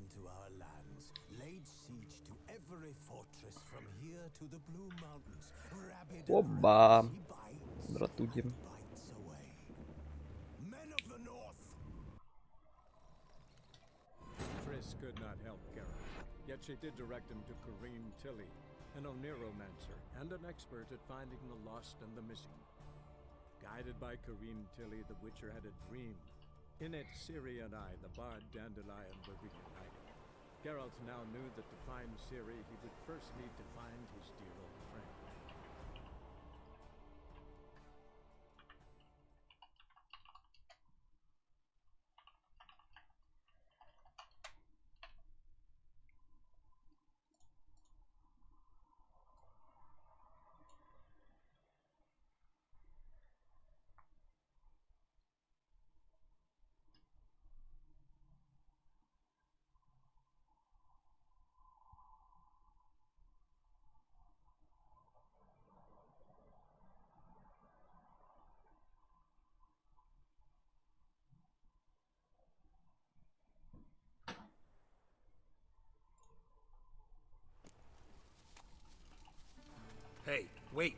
into our lands, laid siege to every fortress from here to the Blue Mountains. Rabid and Оба. ravenous he bites Братуги. and bites away. Men of the North! Triss could not help Geralt, yet she did direct him to Kareem Tilly, an Oniromancer and an expert at finding the lost and the missing. Guided by Kareem Tilly, the Witcher had a dream. In it, Ciri and I, the bard Dandelion, were reunited. Geralt now knew that to find Ciri, he would first need to find his dear old friend. Hey, wait!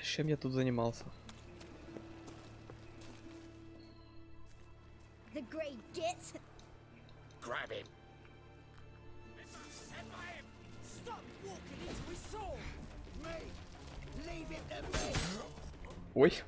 Чем я тут занимался? The great git. Grab him! Stop walking into his sword! Me! Leave it to me! Ой.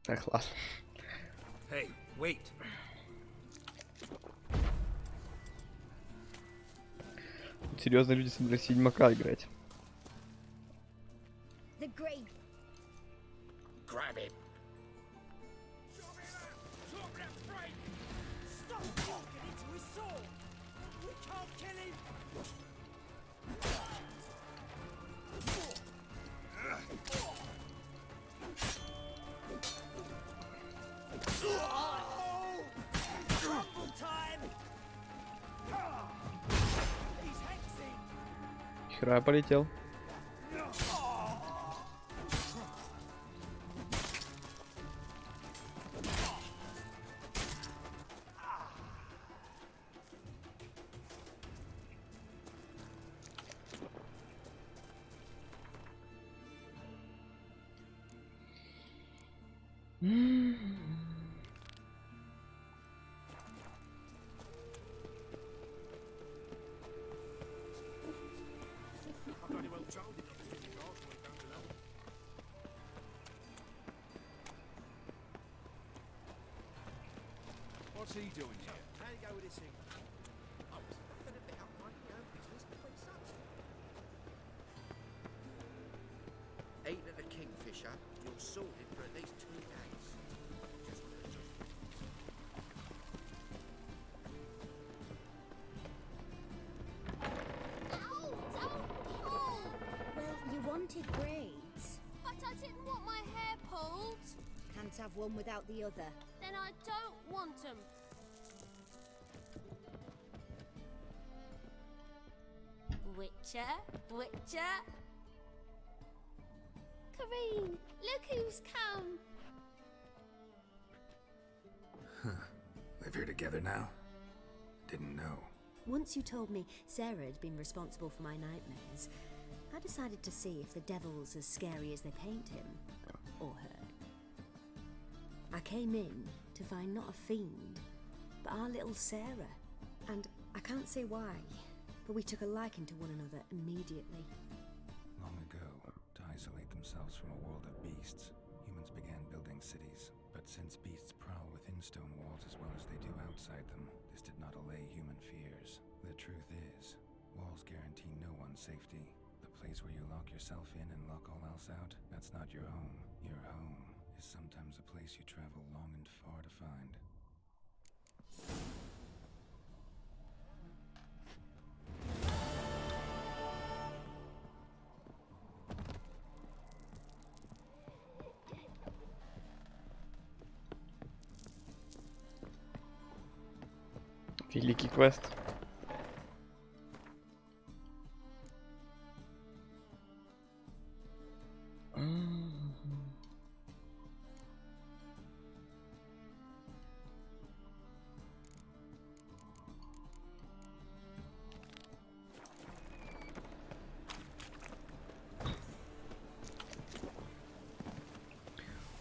Так, ладно. Hey, wait. Тут серьезно люди собрались Ведьмака играть. The grave. Grab him. Stop talking into his soul! We can't kill him! Trouble time! He's hexing! Хера я полетел. What's he doing here? How you go with this thing? I was fucking a bit up my own business between such. Eating at the Kingfisher, you're sorted for at least 2 days. Well, you wanted braids. But I didn't want my hair pulled. Can't have one without the other. Then I don't want them. Witcher. Kareen, look who's come. Live here together now? Didn't know. Once you told me Sarah had been responsible for my nightmares, I decided to see if the devil's as scary as they paint him. Or her. I came in to find not a fiend, but our little Sarah. And I can't say why, but we took a liking to one another immediately. Long ago, to isolate themselves from a world of beasts, humans began building cities. But since beasts prowl within stone walls as well as they do outside them, this did not allay human fears. The truth is, walls guarantee no one's safety. The place where you lock yourself in and lock all else out, that's not your home. Your home is sometimes a place you travel long and far to find. Великий квест.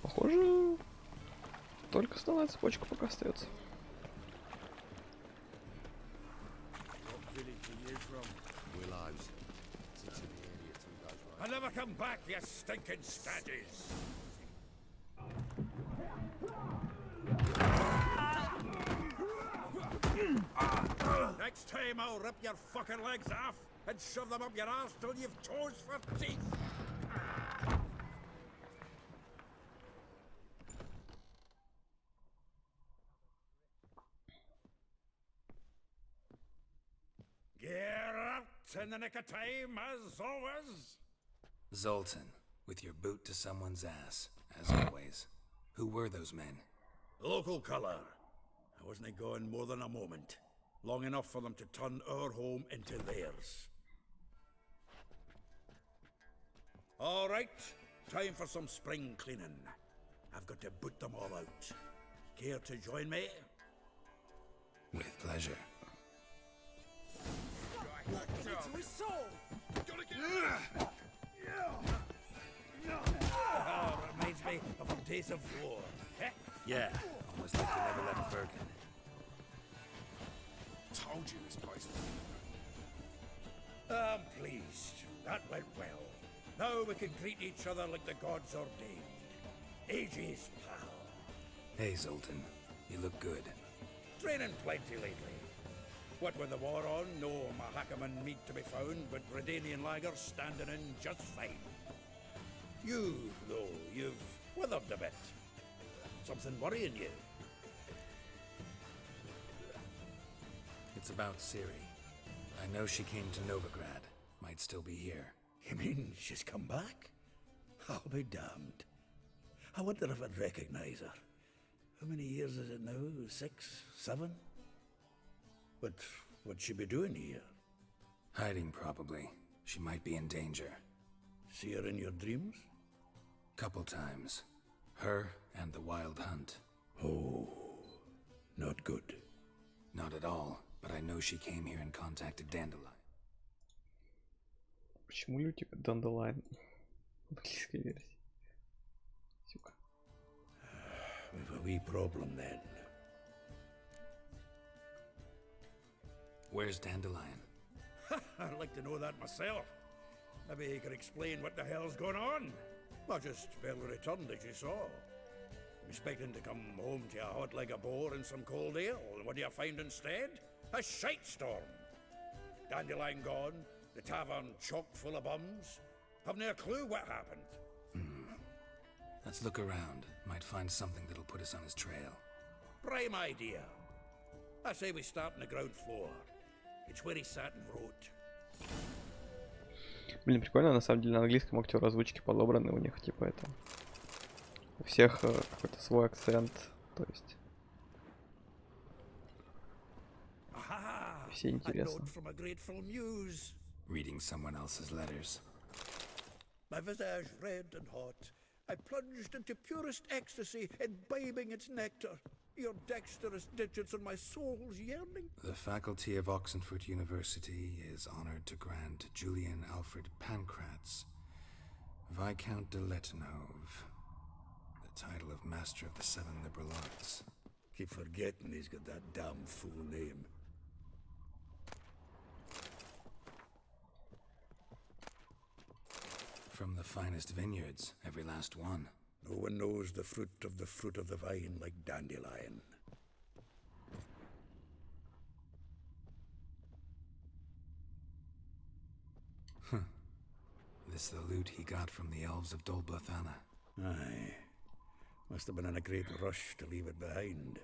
Похоже, только основная цепочка пока остается. What village are you from? Willows. Sits in the area 2 days right. I'll never come back, you stinking staggies! Next time I'll rip your fucking legs off and shove them up your arse till you've toes for teeth! Get out in the nick of time, as always! Zoltan, with your boot to someone's ass, as always. Who were those men? Local colour. I wasn't gone more than a moment. Long enough for them to turn our home into theirs. All right, time for some spring cleaning. I've got to boot them all out. Care to join me? With pleasure. Reminds me of the days of war. Eh? Yeah, almost like you never left Bergen. Told you this place was... I'm pleased. That went well. Now we can greet each other like the gods ordained. Ages, pal. Hey, Zoltan. You look good. Training plenty lately. What with the war on, no Mahakaman meat to be found, but Redanian lagers standing in just fine. You, though, you've withered a bit. Something worrying you? It's about Ciri. I know she came to Novigrad. Might still be here. You mean she's come back? I'll be damned. I wonder if I'd recognize her. How many years is it now? 6, 7? But what'd she be doing here? Hiding, probably. She might be in danger. See her in your dreams? Couple times. Her and the Wild Hunt. Oh, not good. Not at all, but I know she came here and contacted Dandelion. Почему лютик Dandelion в английской версии? Сука. We've a wee problem then. Where's Dandelion? I'd like to know that myself. Maybe he could explain what the hell's going on. I just barely returned, as you saw. Expecting to come home to a hot leg of boar and some cold ale, and what do you find instead? A shite storm. Dandelion gone, the tavern chock full of bums. Haven't a clue what happened. Let's look around. Might find something that'll put us on his trail. Prime idea. I say we start on the ground floor. It's where he sat and wrote. Блин, прикольно, на самом деле на английском актеры озвучки подобраны у них, типа это. У всех какой-то свой акцент, то есть. Все интересно. Reading someone else's letters. My visage red and hot, I plunged into purest ecstasy, imbibing its nectar. Your dexterous digits on my soul's yearning. The faculty of Oxenford University is honored to grant Julian Alfred Pancratz, Viscount de Letonov, the title of Master of the Seven Liberal Arts. Keep forgetting he's got that damn full name. From the finest vineyards, every last one. No one knows the fruit of the vine like Dandelion. This the loot he got from the elves of Dol Blathanna. Aye. Must have been in a great rush to leave it behind.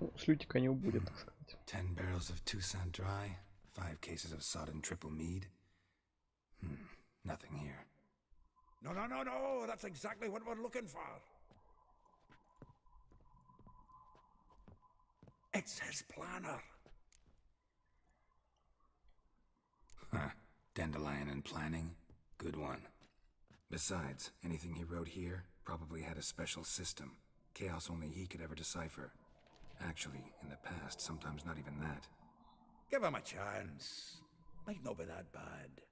Ну, с лютика не убудет, так сказать. 10 barrels of Toussaint Dry, 5 cases of sodden triple mead. Nothing here. No, that's exactly what we're looking for. It's his planner. Dandelion and planning? Good one. Besides, anything he wrote here probably had a special system. Chaos only he could ever decipher. Actually, in the past, sometimes not even that. Give him a chance. Might not be that bad.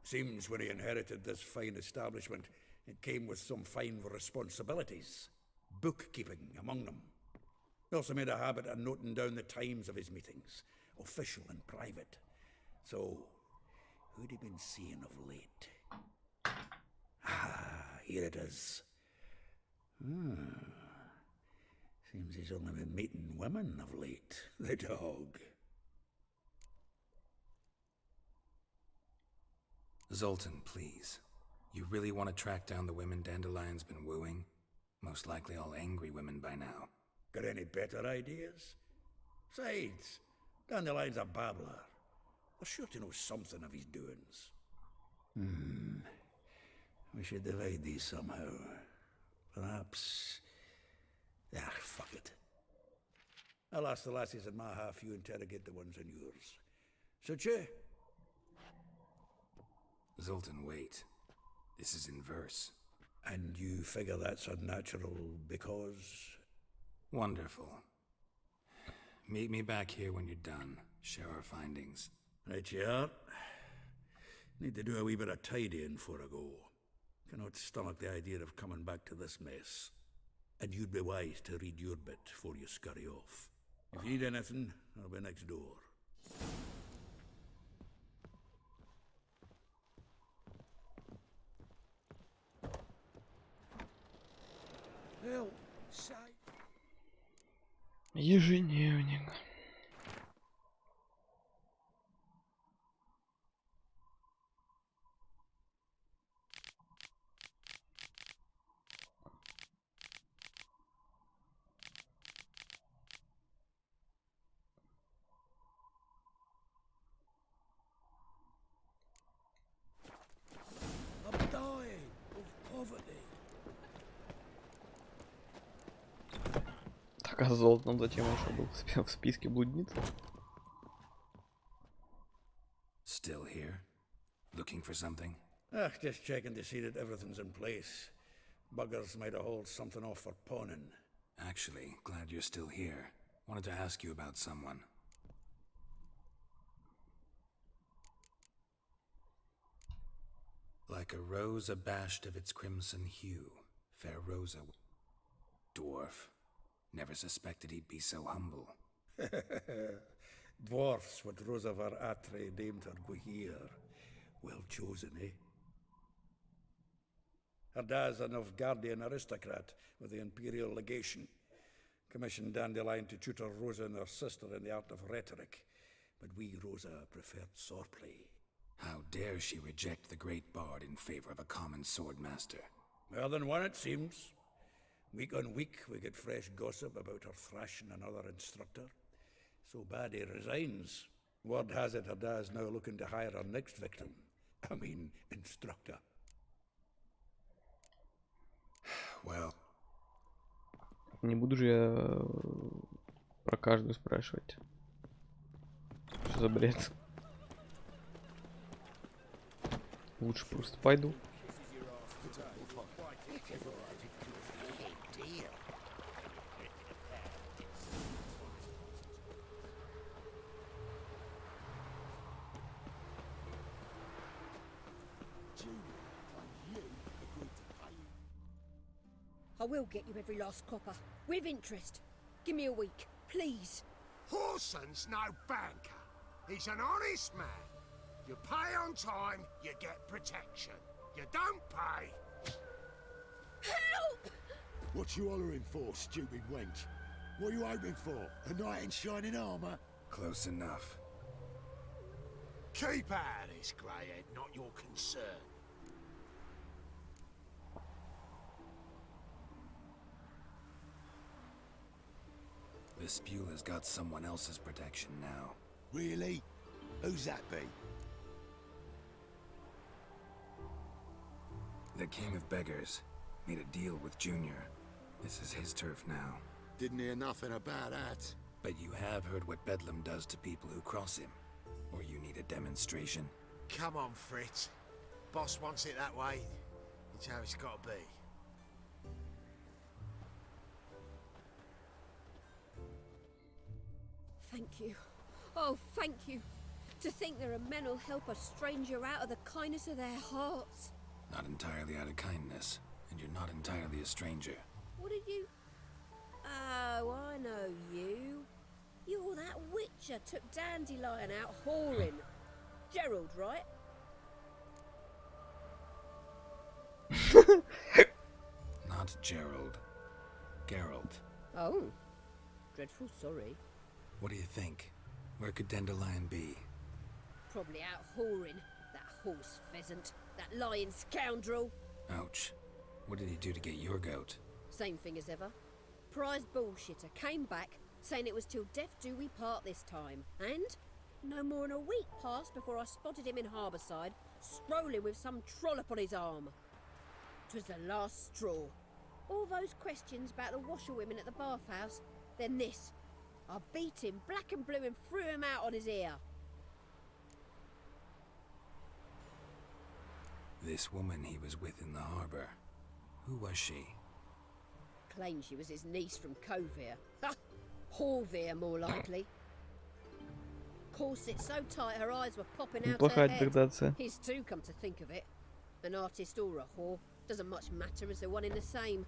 Seems when he inherited this fine establishment, it came with some fine responsibilities. Bookkeeping among them. He also made a habit of noting down the times of his meetings, official and private. So, who'd he been seeing of late? Here it is. Seems he's only been meeting women of late, the dog. Zoltan, please. You really want to track down the women Dandelion's been wooing? Most likely all angry women by now. Got any better ideas? Besides, Dandelion's a babbler. They're sure to know something of his doings. We should divide these somehow. Perhaps... fuck it. I'll ask the lassies in my half, you interrogate the ones in yours. Suit you? Zoltan, wait. This is in verse. And you figure that's unnatural because... Wonderful. Meet me back here when you're done. Share our findings. Right you are. Need to do a wee bit of tidying before I go. Cannot stomach the idea of coming back to this mess. And you'd be wise to read your bit before you scurry off. If you need anything, I'll be next door. Ежедневник. I'm dying of poverty. Так, а Золотан зачем он еще был в списке блудниц? Still here? Looking for something? Just checking to see that everything's in place. Buggers might have hauled something off for pawning. Actually, glad you're still here. Wanted to ask you about someone. Like a rose abashed of its crimson hue, fair Rosa. Dwarf. Never suspected he'd be so humble. Dwarfs what Rosavar Atre named her Guhir. Well chosen, eh? Her dad's a Novgardian aristocrat with the Imperial Legation. Commissioned Dandelion to tutor Rosa and her sister in the art of rhetoric. But we, Rosa, preferred swordplay. How dare she reject the great bard in favor of a common swordmaster? More than one, it seems. Week on week, we get fresh gossip about her thrashing another instructor. So bad he resigns. Word has it her dad's now looking to hire her next victim. I mean, instructor. Well, Не буду же я про каждую спрашивать. Что за бред? Лучше просто пойду. I will get you every last copper, with interest. Give me a week, please. Horson's no banker. He's an honest man. You pay on time, you get protection. You don't pay... Help! What you hollering for, stupid wench? What are you hoping for? A knight in shining armour? close enough. Keep out of this, Greyhead, not your concern. Vespula's got someone else's protection now. Really? Who's that be? The King of Beggars made a deal with Junior. This is his turf now. Didn't hear nothing about that. But you have heard what Bedlam does to people who cross him. Or you need a demonstration? Come on, Fritz. Boss wants it that way. It's how it's got to be. Thank you. Oh, thank you. To think there are men who'll help a stranger out of the kindness of their hearts. Not entirely out of kindness, and you're not entirely a stranger. What are you... Oh, I know you. You're that witcher took Dandelion out whoring. Gerald, right? Not Gerald. Geralt. Oh. Dreadful sorry. What do you think? Where could Dandelion be? Probably out whoring. That horse pheasant. That lying scoundrel. Ouch. What did he do to get your goat? Same thing as ever. Prize bullshitter came back, saying it was till death do we part this time. And no more than a week passed before I spotted him in Harbourside, strolling with some trollop on his arm. 'Twas the last straw. All those questions about the washerwomen at the bathhouse, then this. I beat him black and blue and threw him out on his ear. This woman he was with in the harbour. Who was she? Claimed she was his niece from Kovir. Ha! Horvir, more likely. Corset so tight her eyes were popping out her Неплохая head. интерпретация. His too, come to think of it. An artist or a whore. Doesn't much matter as they're one in the same.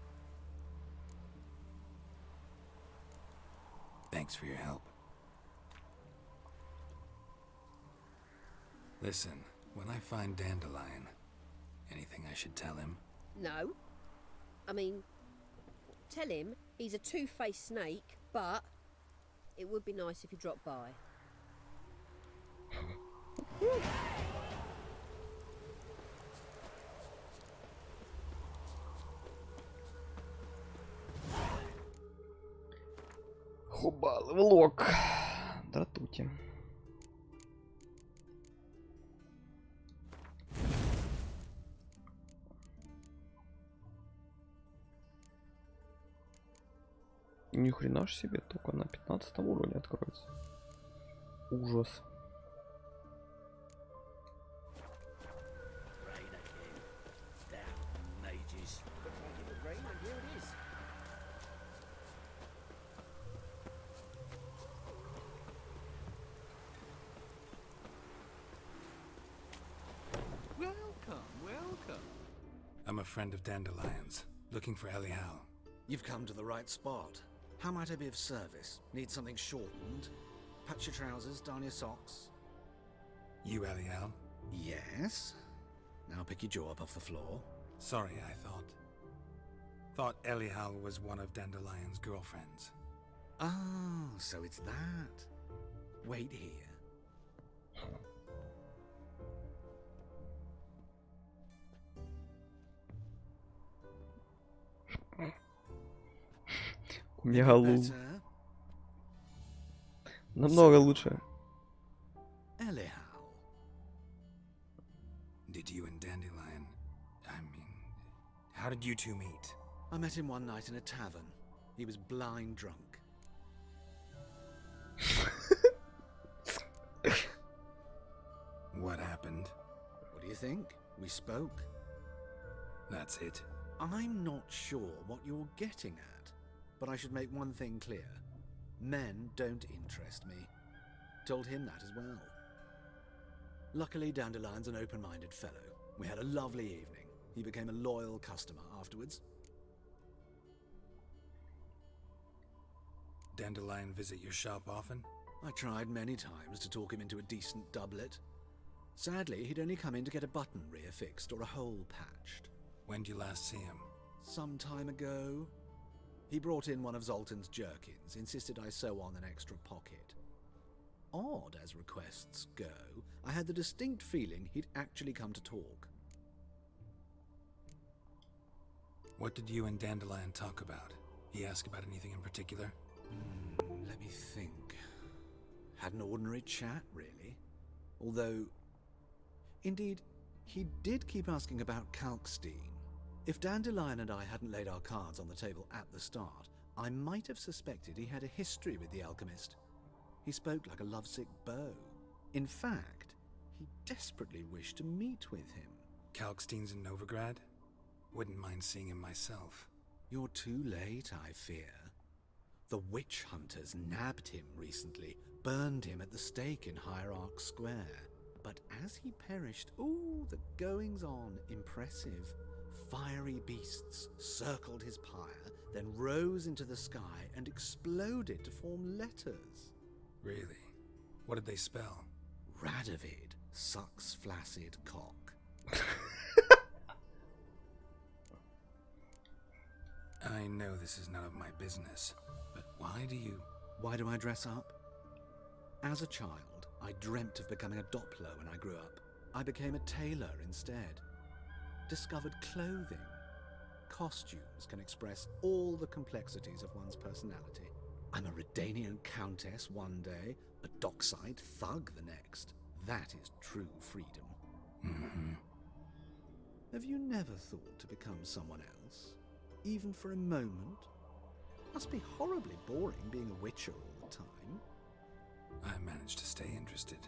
Thanks for your help. Listen, when I find Dandelion, anything I should tell him? No. I mean, tell him he's a two-faced snake, but it would be nice if he dropped by. Хубал, влог. Дратути. Ни хрена ж себе, только на 15 уровне откроется. Ужас. Welcome, welcome. I'm a friend of Dandelion's, looking for Elial. You've come to the right spot. How might I be of service? Need something shortened? Patch your trousers, darn your socks. You Elial? Yes? Now pick your jaw up off the floor. Sorry, I thought Elial was one of Dandelion's girlfriends. Oh, so it's that. Wait here. Мегалу. Better? Намного лучше. Elial. Did you and Dandelion... how did you two meet? I met him one night in a tavern. He was blind drunk. What happened? What do you think? We spoke. That's it. I'm not sure what you're getting at, but I should make one thing clear. Men don't interest me. Told him that as well. Luckily, Dandelion's an open-minded fellow. We had a lovely evening. He became a loyal customer afterwards. Dandelion visit your shop often? I tried many times to talk him into a decent doublet. Sadly, he'd only come in to get a button rear-fixed or a hole patched. When did you last see him? Some time ago. He brought in one of Zoltan's jerkins, insisted I sew on an extra pocket. Odd as requests go, I had the distinct feeling he'd actually come to talk. What did you and Dandelion talk about? He asked about anything in particular? Let me think. Had an ordinary chat, really. Although, indeed, he did keep asking about Kalkstein. If Dandelion and I hadn't laid our cards on the table at the start, I might have suspected he had a history with the alchemist. He spoke like a lovesick beau. In fact, he desperately wished to meet with him. Kalkstein's in Novigrad? Wouldn't mind seeing him myself. You're too late, I fear. The witch hunters nabbed him recently, burned him at the stake in Hierarch Square. But as he perished, ooh, the goings-on, impressive. Fiery beasts circled his pyre, then rose into the sky and exploded to form letters. Really? What did they spell? Radovid sucks flaccid cock. I know this is none of my business, but why do I dress up? As a child, I dreamt of becoming a Doppler when I grew up. I became a tailor instead. Discovered clothing. Costumes can express all the complexities of one's personality. I'm a Redanian countess one day, a dockside thug the next. That is true freedom. Mm-hmm. Have you never thought to become someone else? Even for a moment? Must be horribly boring being a witcher all the time. I managed to stay interested.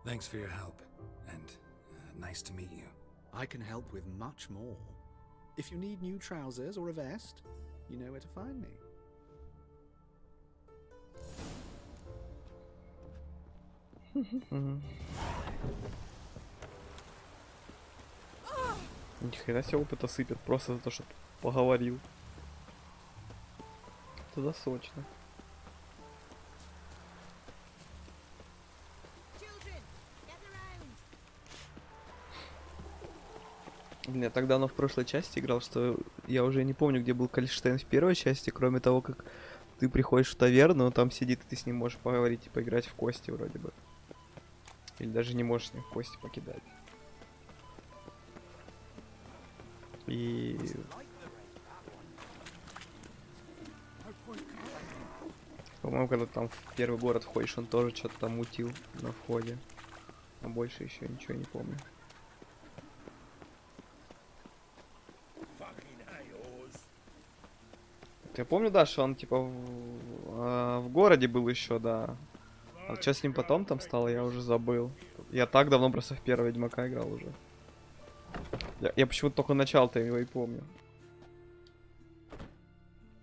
Thanks for your help, and nice to meet you. I can help with much more. If you need new trousers or a vest, you know where to find me. Ни хрена себе опыта сыпет, просто за то, что поговорил. Это сочно. Блин, я так давно в прошлой части играл, что я уже не помню, где был Кальштейн в первой части, кроме того, как ты приходишь в таверну, он там сидит, и ты с ним можешь поговорить и поиграть в кости вроде бы. Или даже не можешь с ним в кости покидать. И... По-моему, когда там в первый город входишь, он тоже что-то там мутил на входе. А больше еще ничего не помню. Я помню, да, что он типа в городе был еще, да. А что с ним потом там стало, я уже забыл. Я так давно просто в первого Ведьмака играл уже. Я почему-то только начало-то его и помню.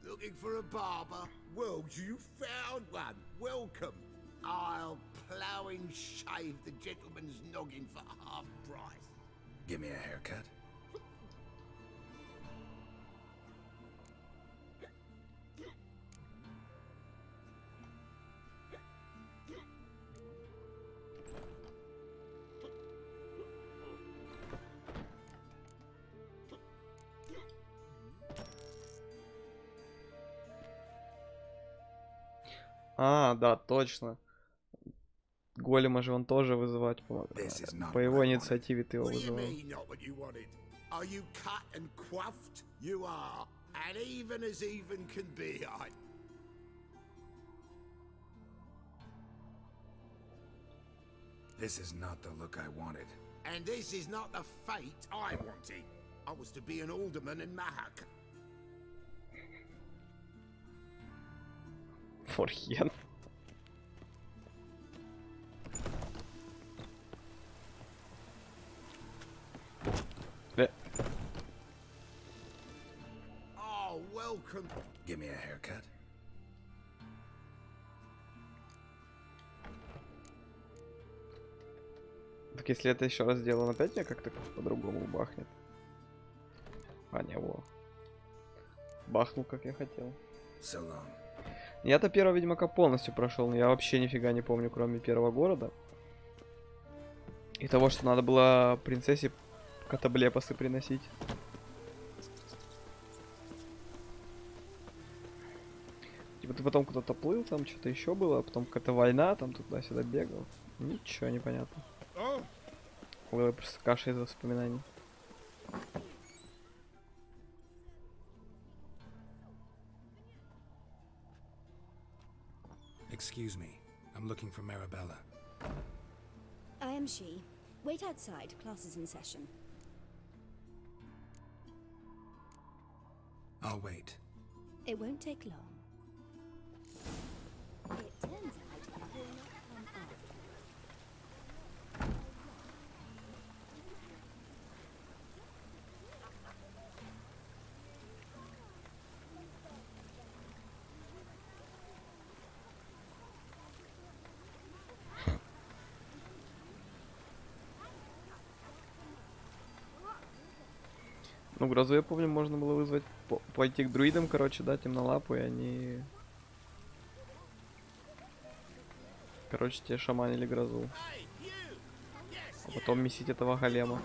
Looking for a barber? Well, you found one. Welcome. I'll plough and shave the gentleman's noggin for half price. Give me a haircut. А, да, точно. Голема же он тоже вызывать по его инициативе ты его What do you вызывал. mean, not what you wanted? Are you cut and quaffed? You are. And even as even can be, This is not the look I wanted. And this is not the fate I wanted. I was to be an alderman in Mahak. Форхен. Oh, welcome. Give me a haircut. Так если это еще раз сделаю, он опять меня как-то по-другому бахнет. А, не, во. Бахнул, как я хотел. So long. Я-то первого Ведьмака полностью прошел, но я вообще нифига не помню, кроме первого города. И того, что надо было принцессе котоблепосы приносить. Типа ты потом куда-то плыл, там что-то еще было, а потом какая-то война, там туда-сюда бегал. Ничего не понятно. Ой, просто каша из воспоминаний. Excuse me. I'm looking for Marabella. I am she. Wait outside. Class is in session. I'll wait. It won't take long. It turns out you will not come after. Ну, грозу я помню, можно было вызвать, пойти к друидам, короче, да, темнолапу, и они... Короче, тебе шаманили грозу. А потом месить этого голема.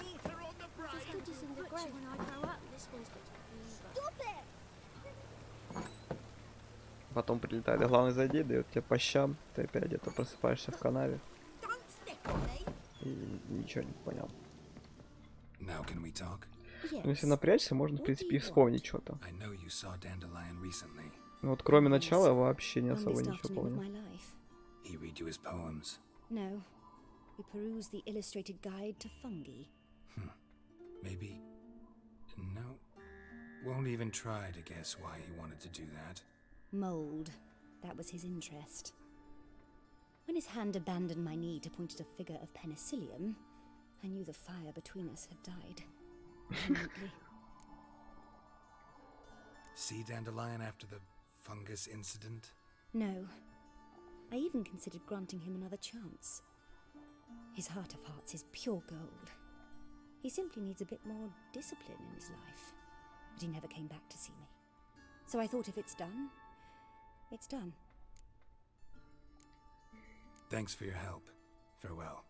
Потом прилетает главный злодей, дает тебе по щам, ты опять где-то просыпаешься в канаве. И ничего не понял. Now can we talk? Ну, если напрячься, можно, в принципе, и вспомнить что-то. Ну вот кроме начала я вообще не особо ничего помню. He read you his poems. No. We peruse the illustrated guide to fungi. Maybe. No. Won't even try to guess why he wanted to do that. Mold. That was his interest. When his hand abandoned my knee to point at a figure of penicillium, I knew the fire between us had died. Permanently. See Dandelion after the fungus incident? No. I even considered granting him another chance. His heart of hearts is pure gold. He simply needs a bit more discipline in his life. But he never came back to see me. So I thought if it's done, it's done. Thanks for your help. Farewell.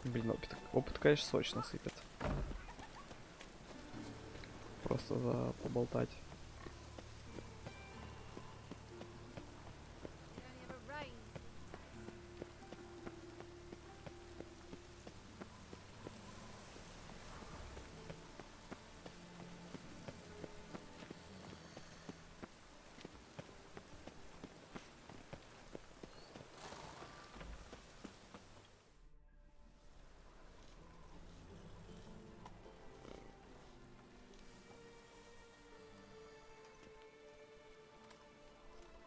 Блин, опыт, конечно, сочно сыпет. Просто за поболтать.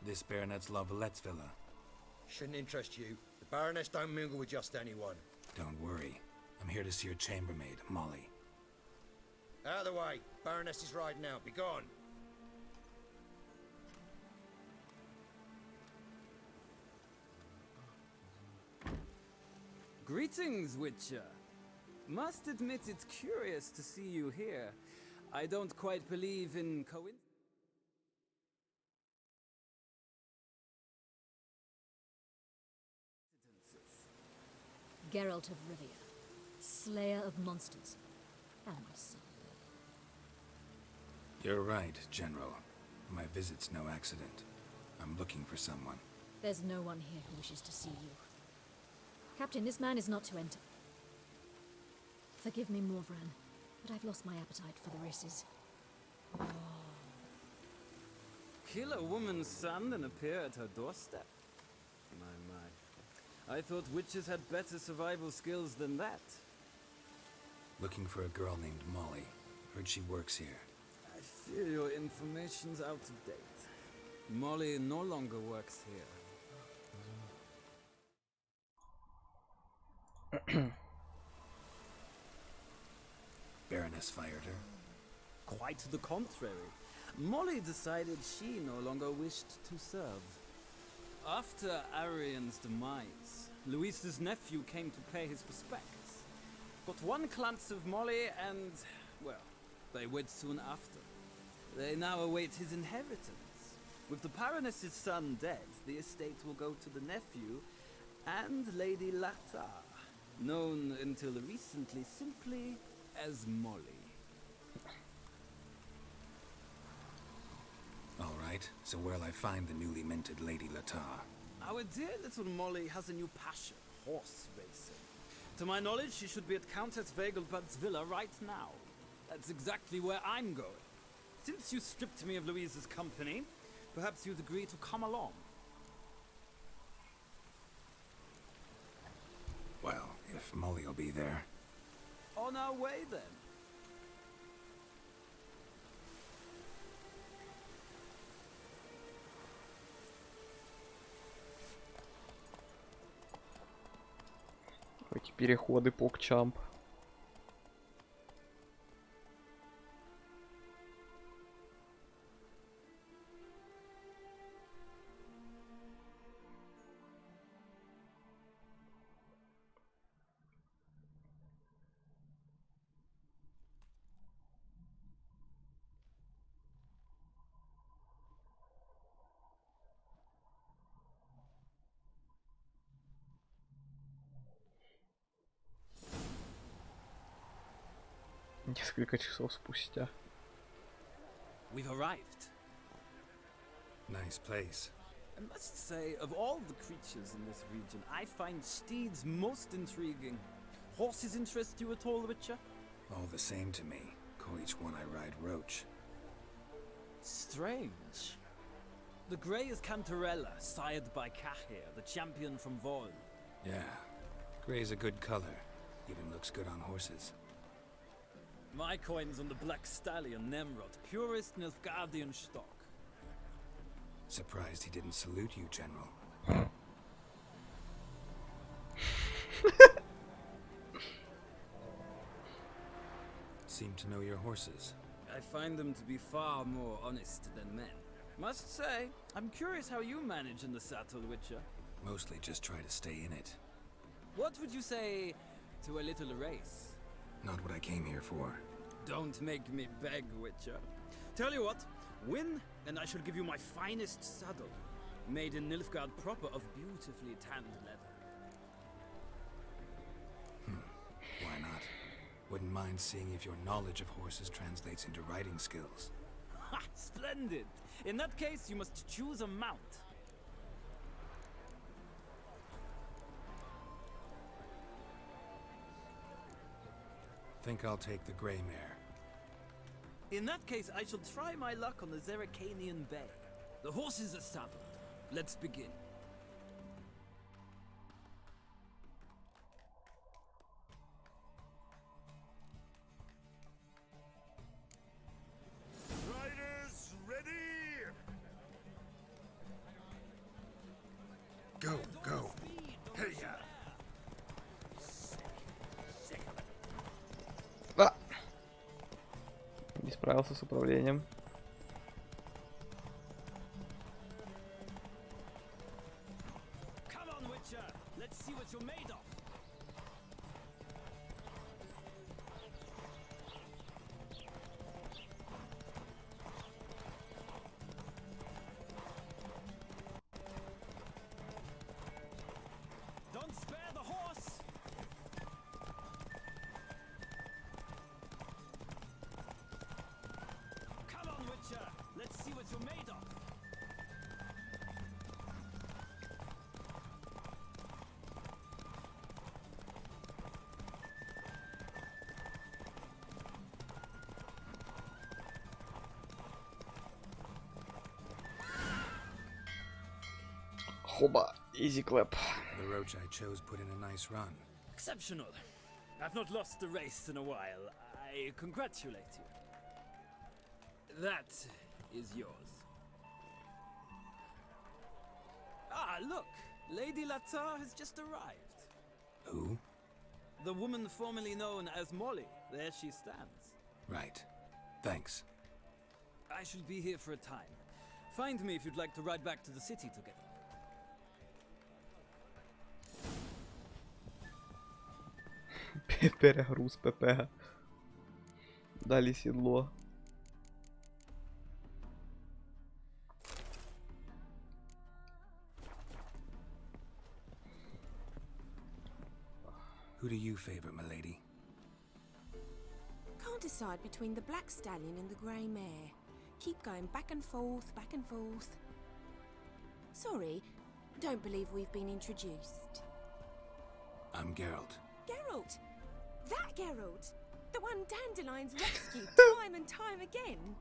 This baronet's Lavallette's villa. Shouldn't interest you. The Baroness don't mingle with just anyone. Don't worry. I'm here to see your chambermaid, Molly. Out of the way. Baroness is riding out. Be gone. Greetings, Witcher. Must admit it's curious to see you here. I don't quite believe in coincidences. Geralt of Rivia, slayer of monsters, and my son. You're right, General. My visit's no accident. I'm looking for someone. There's no one here who wishes to see you. Captain, this man is not to enter. Forgive me, Morvran, but I've lost my appetite for the races. Kill a woman's son and appear at her doorstep? My. I thought witches had better survival skills than that. Looking for a girl named Molly. Heard she works here. I fear your information's out of date. Molly no longer works here. Baroness fired her. Quite the contrary. Molly decided she no longer wished to serve. After Arian's demise, Luis's nephew came to pay his respects. Got one glance of Molly and, well, they wed soon after. They now await his inheritance. With the Baroness's son dead, the estate will go to the nephew and Lady Lata, known until recently simply as Molly. All right, so where'll I find the newly minted Lady Latar? Our dear little Molly has a new passion, horse racing. To my knowledge, she should be at Countess Vegelbud's villa right now. That's exactly where I'm going. Since you stripped me of Louise's company, perhaps you'd agree to come along. Well, if Molly'll be there. On our way, then. Эти переходы покчамп. Несколько часов спустя. We've arrived. Nice place. I must say, of all the creatures in this region, I find steeds most intriguing. Horses interest you at all, Witcher? All the same to me. Call each one I ride Roach. Strange. The grey is Cantarella, sired by Cahir, the champion from Vol. Yeah. Gray's a good color. Even looks good on horses. My coin's on the black stallion Nemrod, purest Nilfgaardian stock. Surprised he didn't salute you, General. Seem to know your horses. I find them to be far more honest than men. Must say, I'm curious how you manage in the saddle, Witcher. Mostly just try to stay in it. What would you say to a little race? Not what I came here for. Don't make me beg, Witcher. Tell you what, win, and I shall give you my finest saddle. Made in Nilfgaard proper of beautifully tanned leather. Why not? Wouldn't mind seeing if your knowledge of horses translates into riding skills. Ha! Splendid! In that case, you must choose a mount. Think I'll take the gray mare. In that case, I shall try my luck on the Zeracanian Bay. The horses are saddled. Let's begin. Riders, ready! Go, go. Hey, ya! А! Не справился с управлением. Come on, Witcher. Let's see what you're made of. Хоба, easy clap. The roach I chose put in a nice run. Exceptional. I've not lost a race in a while. I congratulate you. That is yours. Ah, look! Lady Latar has just arrived. Who? The woman formerly known as Molly. There she stands. Right. Thanks. I shall be here for a time. Find me if you'd like to ride back to the city together. Перегруз ПП. Дали седло. Who do you favor, milady? Can't decide between the black stallion and the grey mare. Keep going back and forth, back and forth. Sorry, don't believe we've been introduced. I'm Geralt. Geralt! That Geralt! The one Dandelion's rescued time and time again!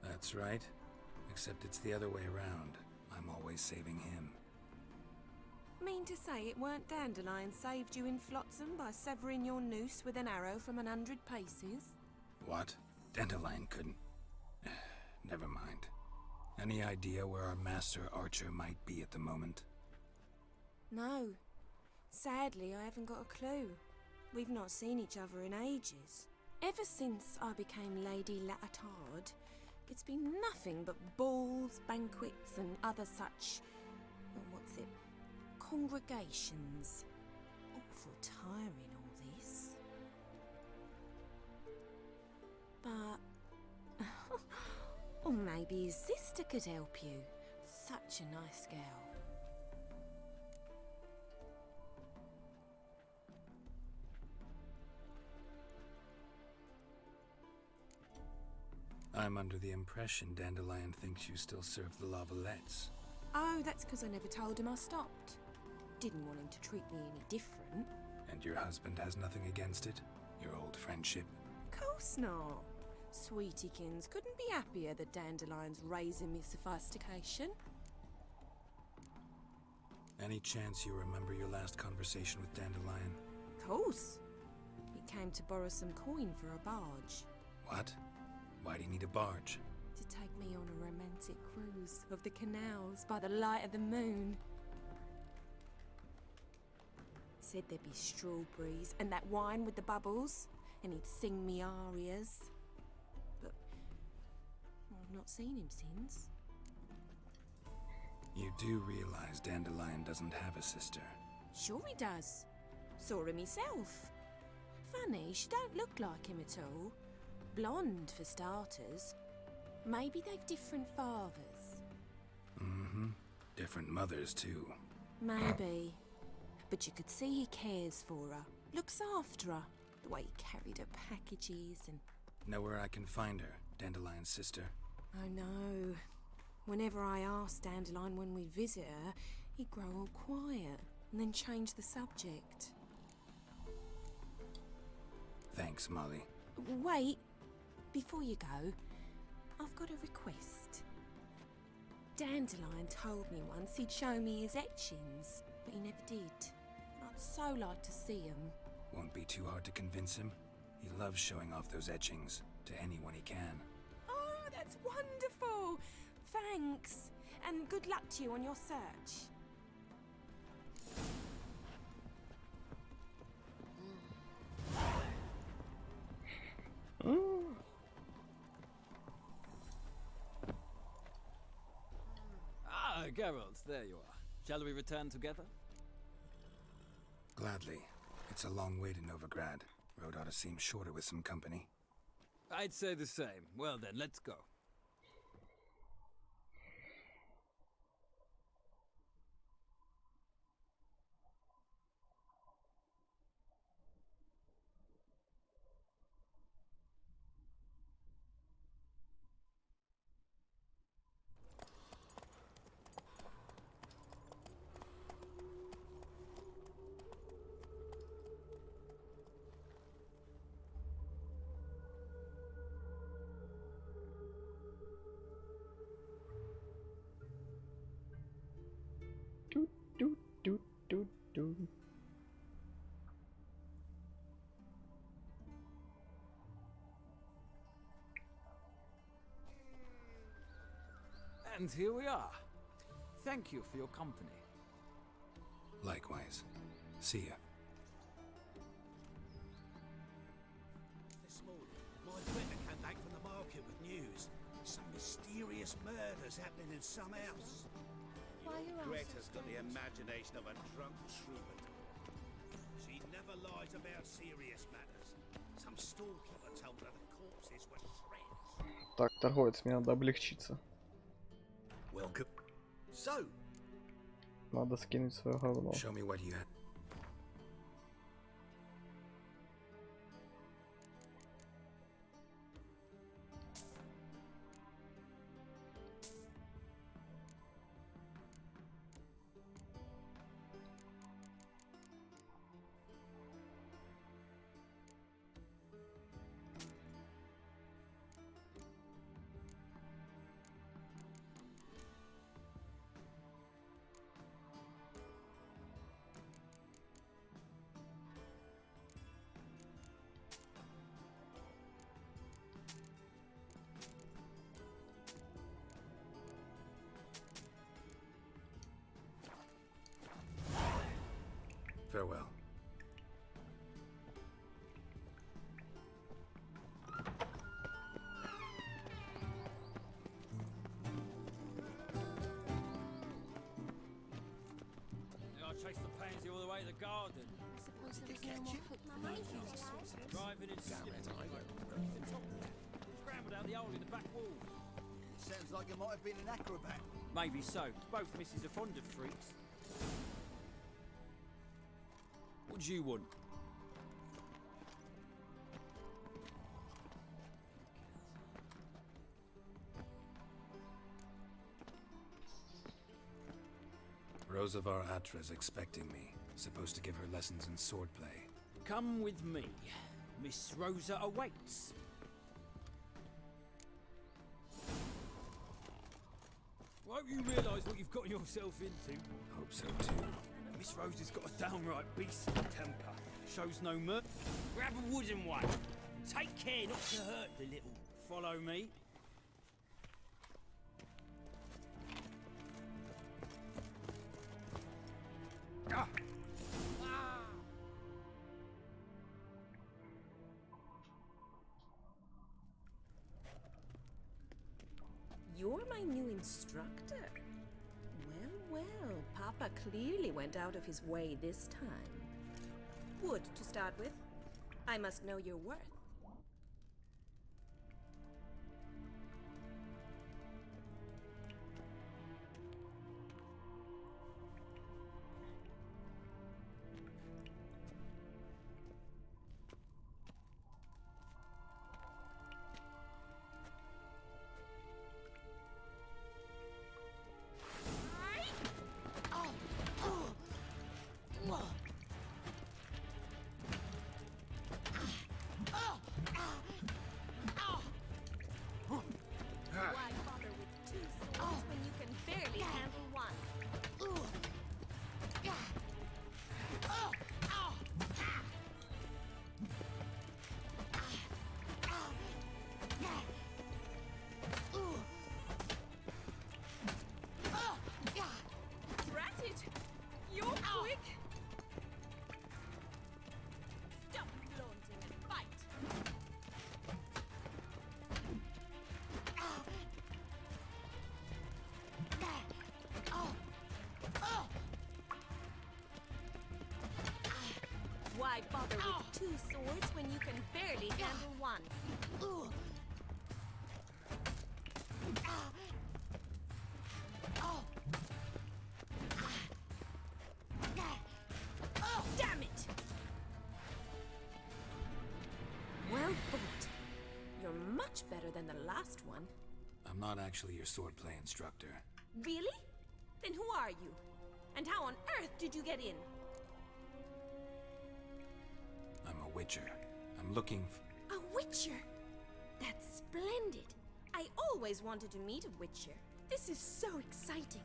That's right. Except it's the other way around. I'm always saving him. Mean to say it weren't Dandelion saved you in Flotsam by severing your noose with an arrow from 100 paces? What? Dandelion couldn't. Never mind. Any idea where our master archer might be at the moment? No. Sadly, I haven't got a clue. We've not seen each other in ages. Ever since I became Lady Latard, it's been nothing but balls, banquets, and other such... what's it? Congregations. Awful tiring, all this. But... or maybe his sister could help you. Such a nice girl. I'm under the impression Dandelion thinks you still serve the Lavalettes. Oh, that's because I never told him I stopped. Didn't want him to treat me any different. And your husband has nothing against it? Your old friendship? Course not. Sweetiekins couldn't be happier that Dandelion's raising me sophistication. Any chance you remember your last conversation with Dandelion? Course. He came to borrow some coin for a barge. What? Why do you need a barge? To take me on a romantic cruise of the canals by the light of the moon. Said there'd be strawberries and that wine with the bubbles, and he'd sing me arias. But I've not seen him since. You do realize Dandelion doesn't have a sister? Sure he does. Saw him myself. Funny, she don't look like him at all. Blonde, for starters. Maybe they've different fathers. Mm-hmm. Different mothers, too. Maybe. But you could see he cares for her. Looks after her. The way he carried her packages and... Know where I can find her, Dandelion's sister? Oh no. Whenever I asked Dandelion when we'd visit her, he'd grow all quiet and then change the subject. Thanks, Molly. Wait. Before you go, I've got a request. Dandelion told me once he'd show me his etchings, but he never did. I'd so like to see them. Won't be too hard to convince him. He loves showing off those etchings to anyone he can. Oh, that's wonderful! Thanks, and good luck to you on your search. Ah, Geralt, there you are. Shall we return together? Gladly. It's a long way to Novigrad. Road ought to seem shorter with some company. I'd say the same. Well then, let's go. And here we are. Thank you for your company. Likewise. See ya. This morning, my friend came back from the market with news. Some mysterious murders happening in some house. Why are you all Greta's so got the strange? imagination of a drunk troubadour. She never lies about serious matters. Some storekeeper told her the corpses were shreds. Так, торговец, мне надо облегчиться. Welcome. So, Надо скинуть свое говно. Show me what you have. Farewell. I chased the pansy all the way to the garden. I suppose there was no more hope for me. Driving in scrambled out the hole in the back wall. Sounds like you might have been an acrobat. Maybe so. Both misses are fond of freaks. What do you want? Rosavar Atra's expecting me. Supposed to give her lessons in swordplay. Come with me. Miss Rosa awaits. Won't you realise what you've gotten yourself into? Hope so too. Miss Rosa's got a downright beastly temper. Shows no mercy. Grab a wooden one. Take care not to hurt the little. Follow me. Ah! You're my new instructor. Well, Papa clearly went out of his way this time. Wood, to start with. I must know your worth. Why bother with two swords when you can barely handle one? Drat it! You're quick! Stop flaunting and fight! Why bother with two swords when you can barely handle one? Damn it! Well fought. You're much better than the last one. I'm not actually your swordplay instructor. Really? Then who are you? And how on earth did you get in? I'm a witcher. I'm looking A witcher? That's splendid. I always wanted to meet a witcher. This is so exciting.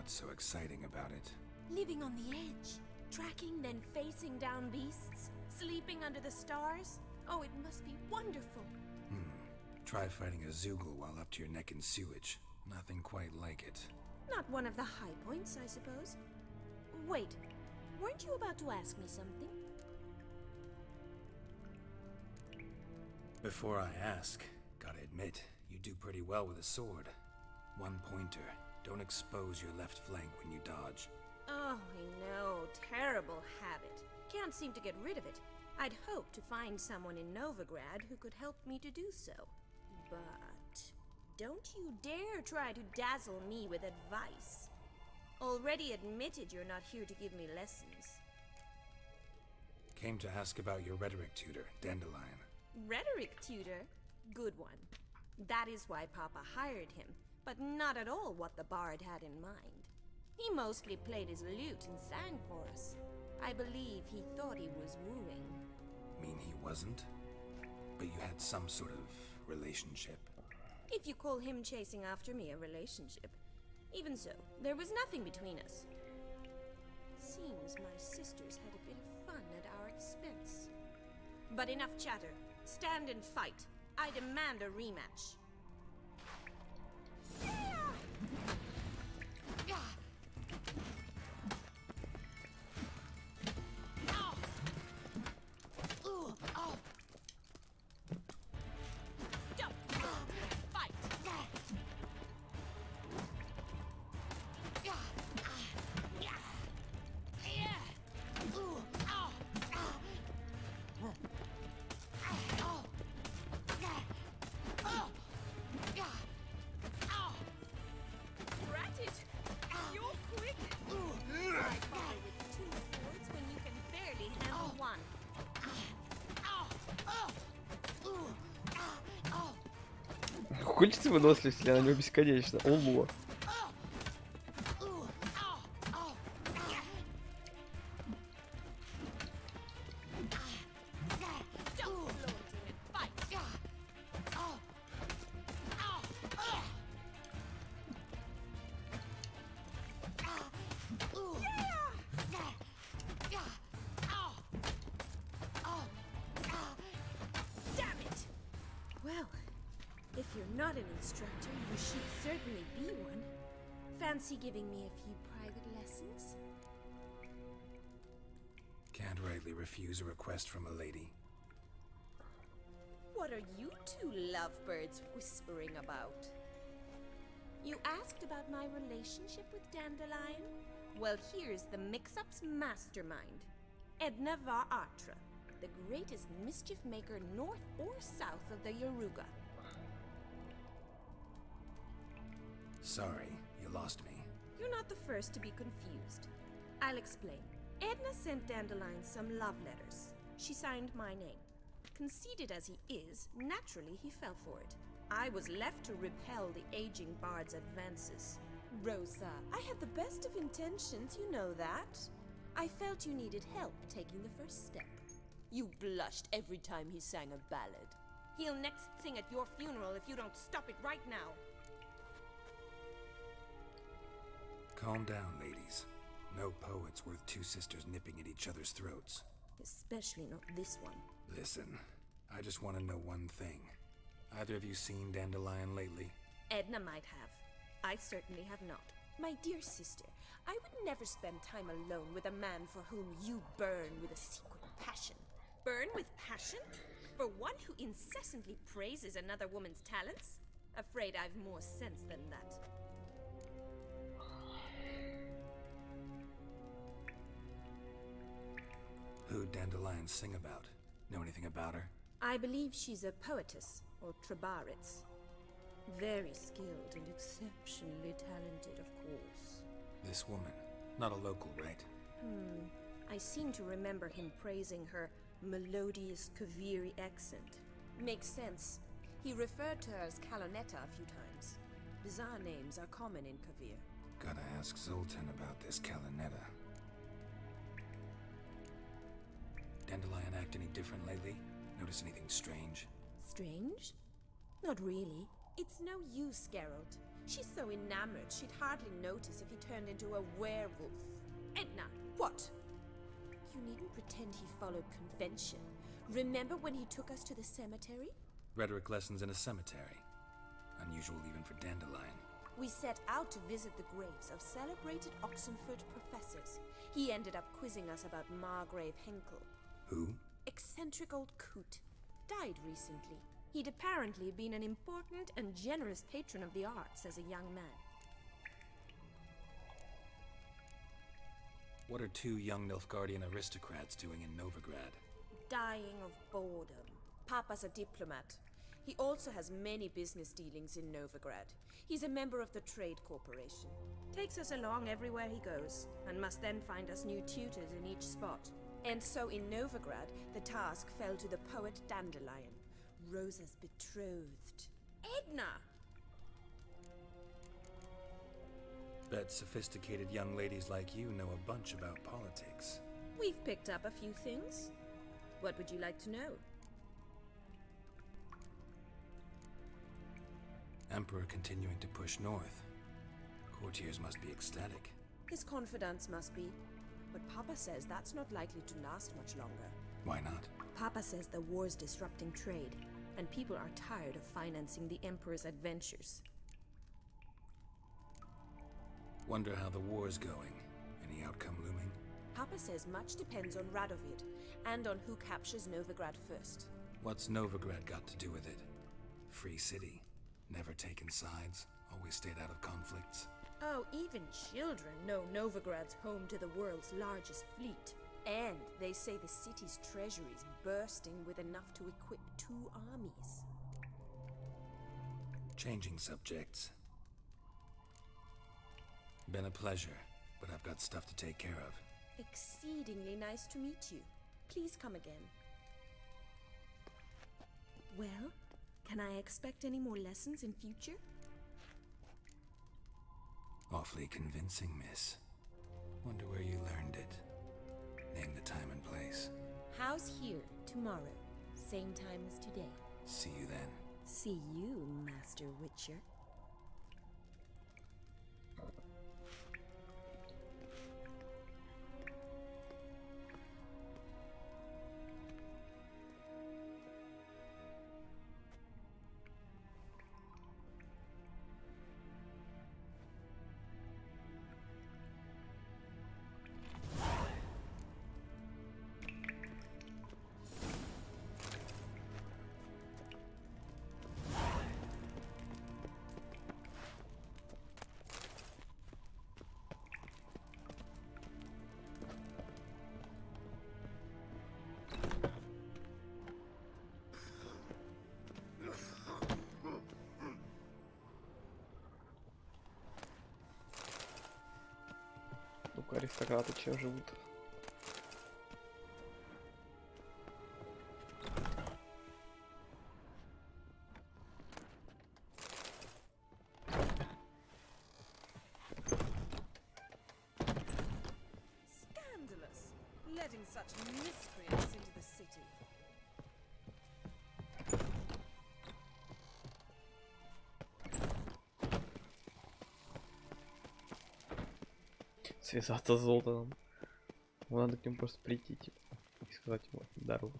What's so exciting about it? Living on the edge, tracking, then facing down beasts, sleeping under the stars. Oh, it must be wonderful. Try fighting a Zoogle while up to your neck in sewage. Nothing quite like it. Not one of the high points, I suppose. Wait, weren't you about to ask me something? Before I ask, gotta admit, you do pretty well with a sword. One pointer. Don't expose your left flank when you dodge. Oh, I know. Terrible habit. Can't seem to get rid of it. I'd hoped to find someone in Novigrad who could help me to do so. But don't you dare try to dazzle me with advice. Already admitted you're not here to give me lessons. Came to ask about your rhetoric tutor, Dandelion. Rhetoric tutor? Good one. That is why Papa hired him, but not at all what the bard had in mind. He mostly played his lute and sang for us. I believe he thought he was wooing. Mean he wasn't? But you had some sort of relationship. If you call him chasing after me a relationship. Even so, there was nothing between us. Seems my sisters had a bit of fun at our expense. But enough chatter. Stand and fight. I demand a rematch. Хочется выносливость, если она не бесконечна. Ого. If you're not an instructor, you should certainly be one. Fancy giving me a few private lessons? Can't rightly refuse a request from a lady. What are you two lovebirds whispering about? You asked about my relationship with Dandelion? Well, here's the mix-up's mastermind. Edna var Atra, the greatest mischief maker north or south of the Yaruga. Sorry, you lost me. You're not the first to be confused. I'll explain. Edna sent Dandelion some love letters. She signed my name. Conceited as he is, naturally he fell for it. I was left to repel the aging bard's advances. Rosa, I had the best of intentions, you know that. I felt you needed help taking the first step. You blushed every time he sang a ballad. He'll next sing at your funeral if you don't stop it right now. Calm down, ladies. No poet's worth two sisters nipping at each other's throats. Especially not this one. Listen, I just want to know one thing. Either of you seen Dandelion lately? Edna might have. I certainly have not. My dear sister, I would never spend time alone with a man for whom you burn with a secret passion. Burn with passion? For one who incessantly praises another woman's talents? Afraid I've more sense than that. Who'd Dandelion sing about? Know anything about her? I believe she's a poetess, or trabaritz. Very skilled and exceptionally talented, of course. This woman. Not a local, right? I seem to remember him praising her melodious Kaviri accent. Makes sense. He referred to her as Kalonetta a few times. Bizarre names are common in Kavir. Gotta ask Zoltan about this Kalonetta. Dandelion act any different lately? Notice anything strange? Strange? Not really. It's no use, Geralt. She's so enamored she'd hardly notice if he turned into a werewolf. Edna, what? You needn't pretend he followed convention. Remember when he took us to the cemetery? Rhetoric lessons in a cemetery. Unusual even for Dandelion. We set out to visit the graves of celebrated Oxenford professors. He ended up quizzing us about Margrave Henkel. Who? Eccentric old coot. Died recently. He'd apparently been an important and generous patron of the arts as a young man. What are two young Nilfgaardian aristocrats doing in Novigrad? Dying of boredom. Papa's a diplomat. He also has many business dealings in Novigrad. He's a member of the Trade Corporation. Takes us along everywhere he goes, and must then find us new tutors in each spot. And so in Novigrad, the task fell to the poet Dandelion, Rosa's betrothed. Edna! Bet sophisticated young ladies like you know a bunch about politics. We've picked up a few things. What would you like to know? Emperor continuing to push north. Courtiers must be ecstatic. His confidants must be. But Papa says that's not likely to last much longer. Why not? Papa says the war's disrupting trade, and people are tired of financing the Emperor's adventures. Wonder how the war's going. Any outcome looming? Papa says much depends on Radovid, and on who captures Novigrad first. What's Novigrad got to do with it? Free city. Never taken sides. Always stayed out of conflicts. Oh, even children know Novigrad's home to the world's largest fleet. And they say the city's treasury's bursting with enough to equip 2 armies. Changing subjects. Been a pleasure, but I've got stuff to take care of. Exceedingly nice to meet you. Please come again. Well, can I expect any more lessons in future? Awfully convincing, miss. Wonder where you learned it. Name the time and place. How's here tomorrow? Same time as today. See you then. See you, Master Witcher. Ну-ка, аристократы че живут? Scandalous! Letting such miscreants into the city. Связаться с Золтаном. Надо к нему просто прийти, типа, и сказать ему здорово.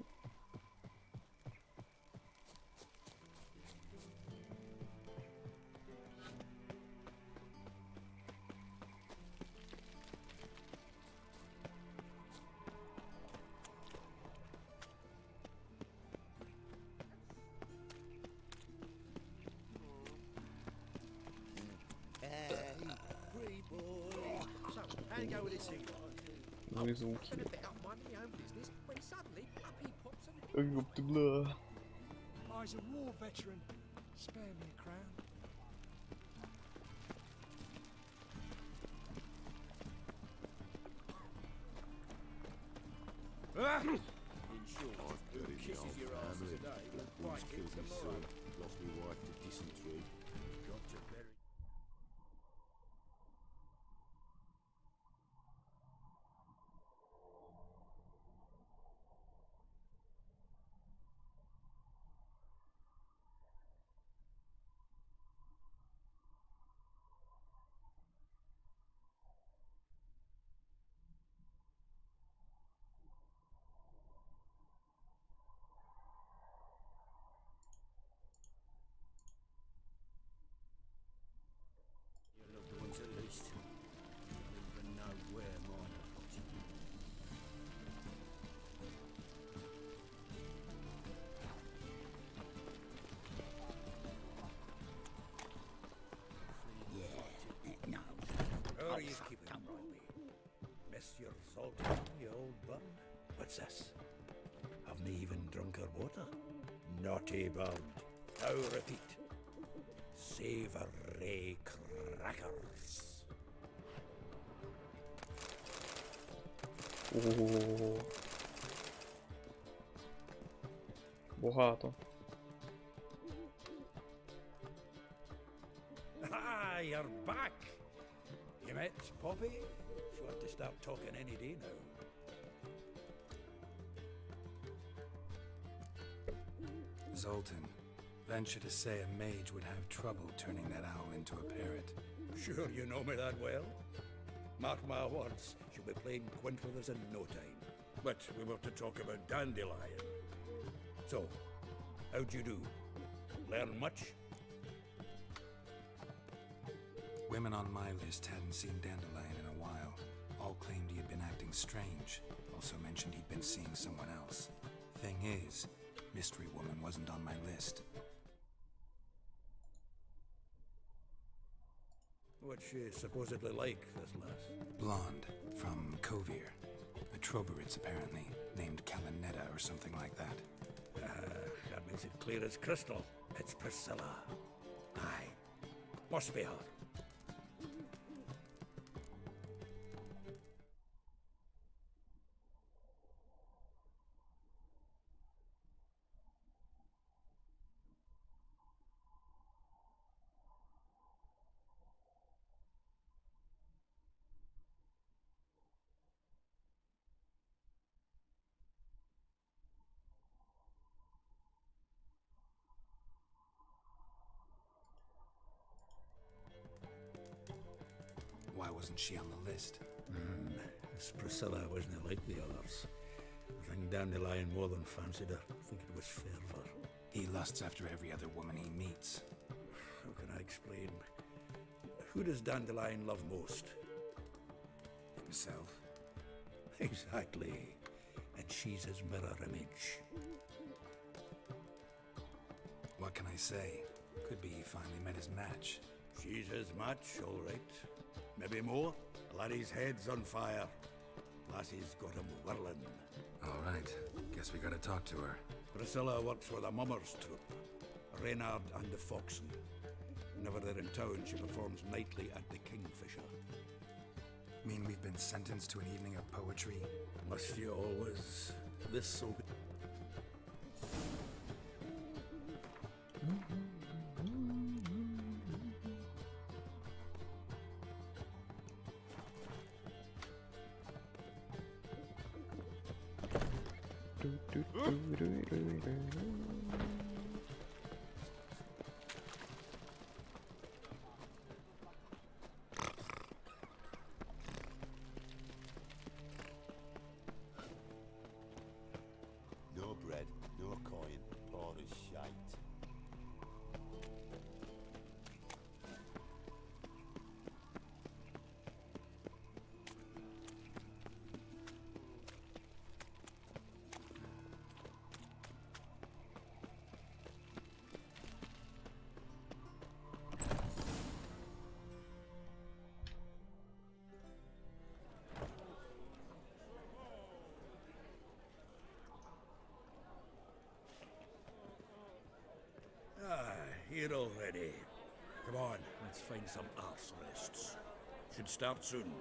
Ну и звуки. Ёп ты, бля. I was a war veteran. Spare me a crown. In short, who kisses your ass today will bite it tomorrow. Lost me wife to dysentery. Got to bury. your Zoltan, you old buck. What's this? Haven't even drunk her water? Naughty bird. Now repeat. Savoury crackers. О, багато. Ah, you're back. You met Poppy? She ought to start talking any day now. Zoltan, venture to say a mage would have trouble turning that owl into a parrot. Sure you know me that well. Mark my words, she'll be playing quint with us in no time. But we were to talk about Dandelion. So, how'd you do? Learn much? Women on my list hadn't seen Dandelion in a while. All claimed he had been acting strange. Also mentioned he'd been seeing someone else. Thing is, Mystery Woman wasn't on my list. What's she supposedly like, this lass? Blonde, from Kovir. A Troberitz, apparently, named Kalinetta or something like that. That makes it clear as crystal. It's Priscilla. Aye. Must be her. Why wasn't she on the list? This Priscilla wasn't like the others. I think Dandelion more than fancied her. I think it was fervour. He lusts after every other woman he meets. How can I explain? Who does Dandelion love most? Himself. Exactly. And she's his mirror image. What can I say? Could be he finally met his match. She's his match, all right. Maybe more. Laddie's head's on fire. Lassie's got him whirling. All right. Guess we gotta talk to her. Priscilla works with a mummers troupe. Reynard and the Foxen. Whenever they're in town, she performs nightly at the Kingfisher. Mean we've been sentenced to an evening of poetry? Must you always? This so be. No bread, no coin, poor as shite. Here already. Come on, let's find some arse rests. Should start soon.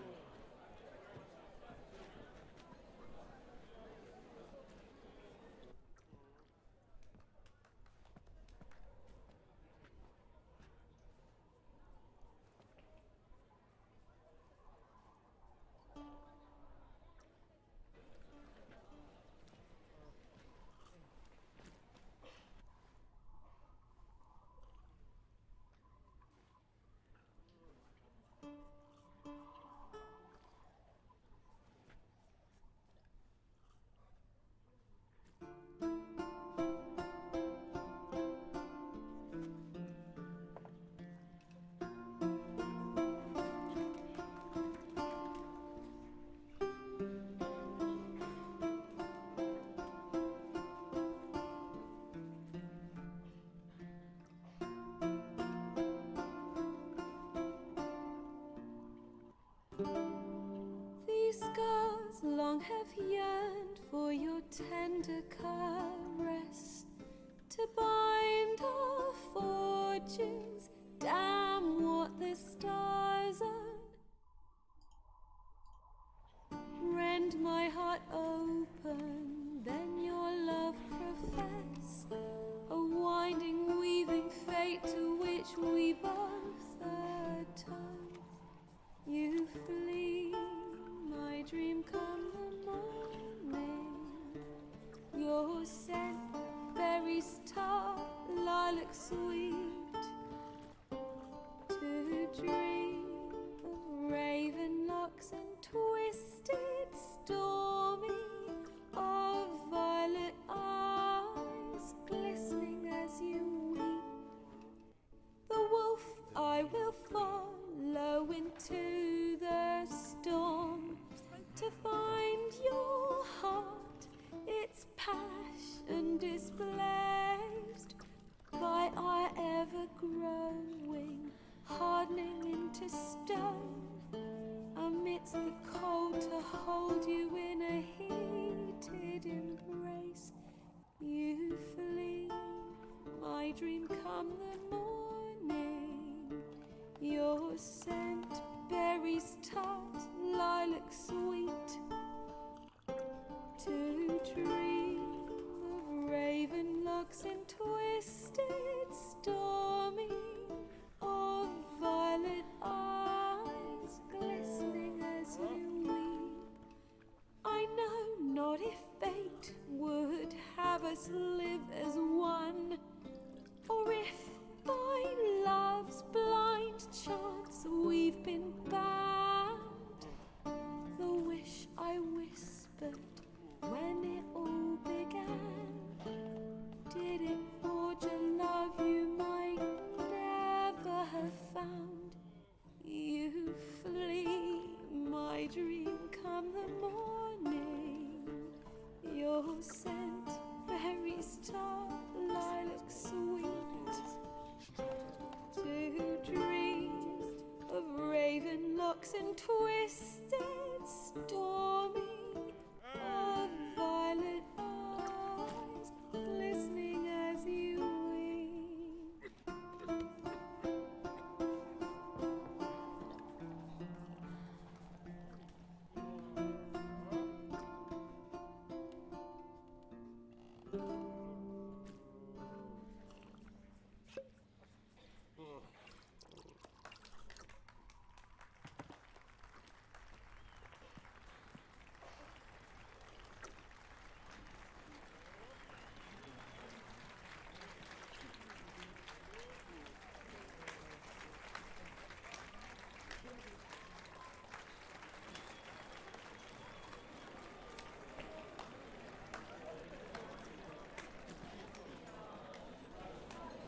These scars long have yearned for your tender caress, to bind our fortunes. Damn what the stars are. Rend my heart open, then your love profess, a winding, weaving fate to which we both atone. You flee, my dream come the morning. Your scent, berries tart, lilac sweet, to dream of raven locks and twisted stormy, of violet eyes glistening as you weep. The wolf I will follow into the storm, to find your heart, its passion displaced by our ever-growing, hardening into stone. Amidst the cold, to hold you in a heated embrace. You flee, my dream come the morning. Your scent, berries tart, lilac sweet, to dream of raven locks and twisted stormy, of violet eyes glistening as you weep. I know not if fate would have us live as one, or if by love's blind chance we've been bound. The wish I whispered when it all began, did it forge a love you might never have found? You flee, my dream come the morning. Your scent, berries tart, lilac sweet, to dreams of raven locks and twisted stormy, of violet eyes glistening as you weep.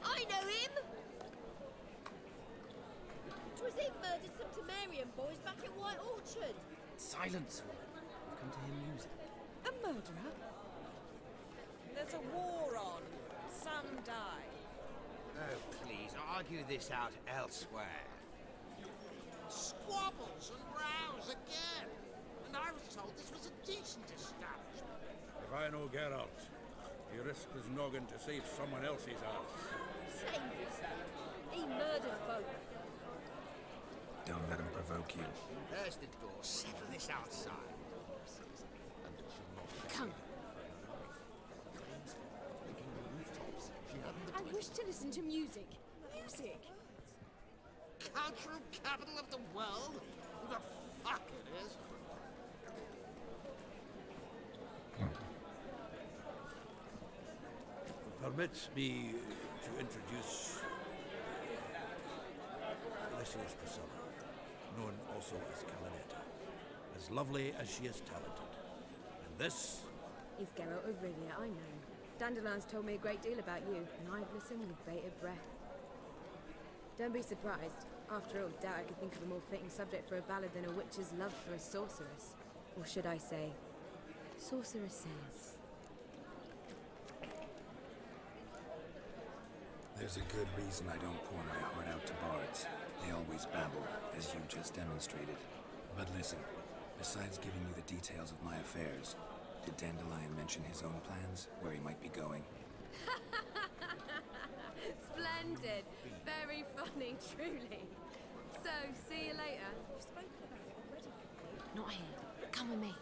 I know him! 'Twas him murdered some Temerian boys back at White Orchard. Silence, woman. I've come to hear music. A murderer? There's a war on. Some die. Oh, please, argue this out elsewhere. Squabbles and rows again. And I was told this was a decent establishment. If I know Geralt, he risked his noggin to save someone else's ass. Save yourself. He murdered folk. Don't let him provoke you. There's the door. Settle this outside. Come. I wish to listen to music. Music? Cultural capital of the world? Who the fuck it is? Permits me to introduce... This is Priscilla, known also as Calinetta. As lovely as she is talented. And this... He's Geralt of Rivia, I know. Dandelion's told me a great deal about you, and I've listened with bated breath. Don't be surprised. After all, doubt I could think of a more fitting subject for a ballad than a witch's love for a sorceress. Or should I say, sorceresses. There's a good reason I don't pour my heart out to bards. They always babble, as you just demonstrated. But listen, Besides giving you the details of my affairs, did Dandelion mention his own plans, where he might be going? Splendid. Very funny, truly. So, see you later. You've spoken about it already. Not here. Come with me.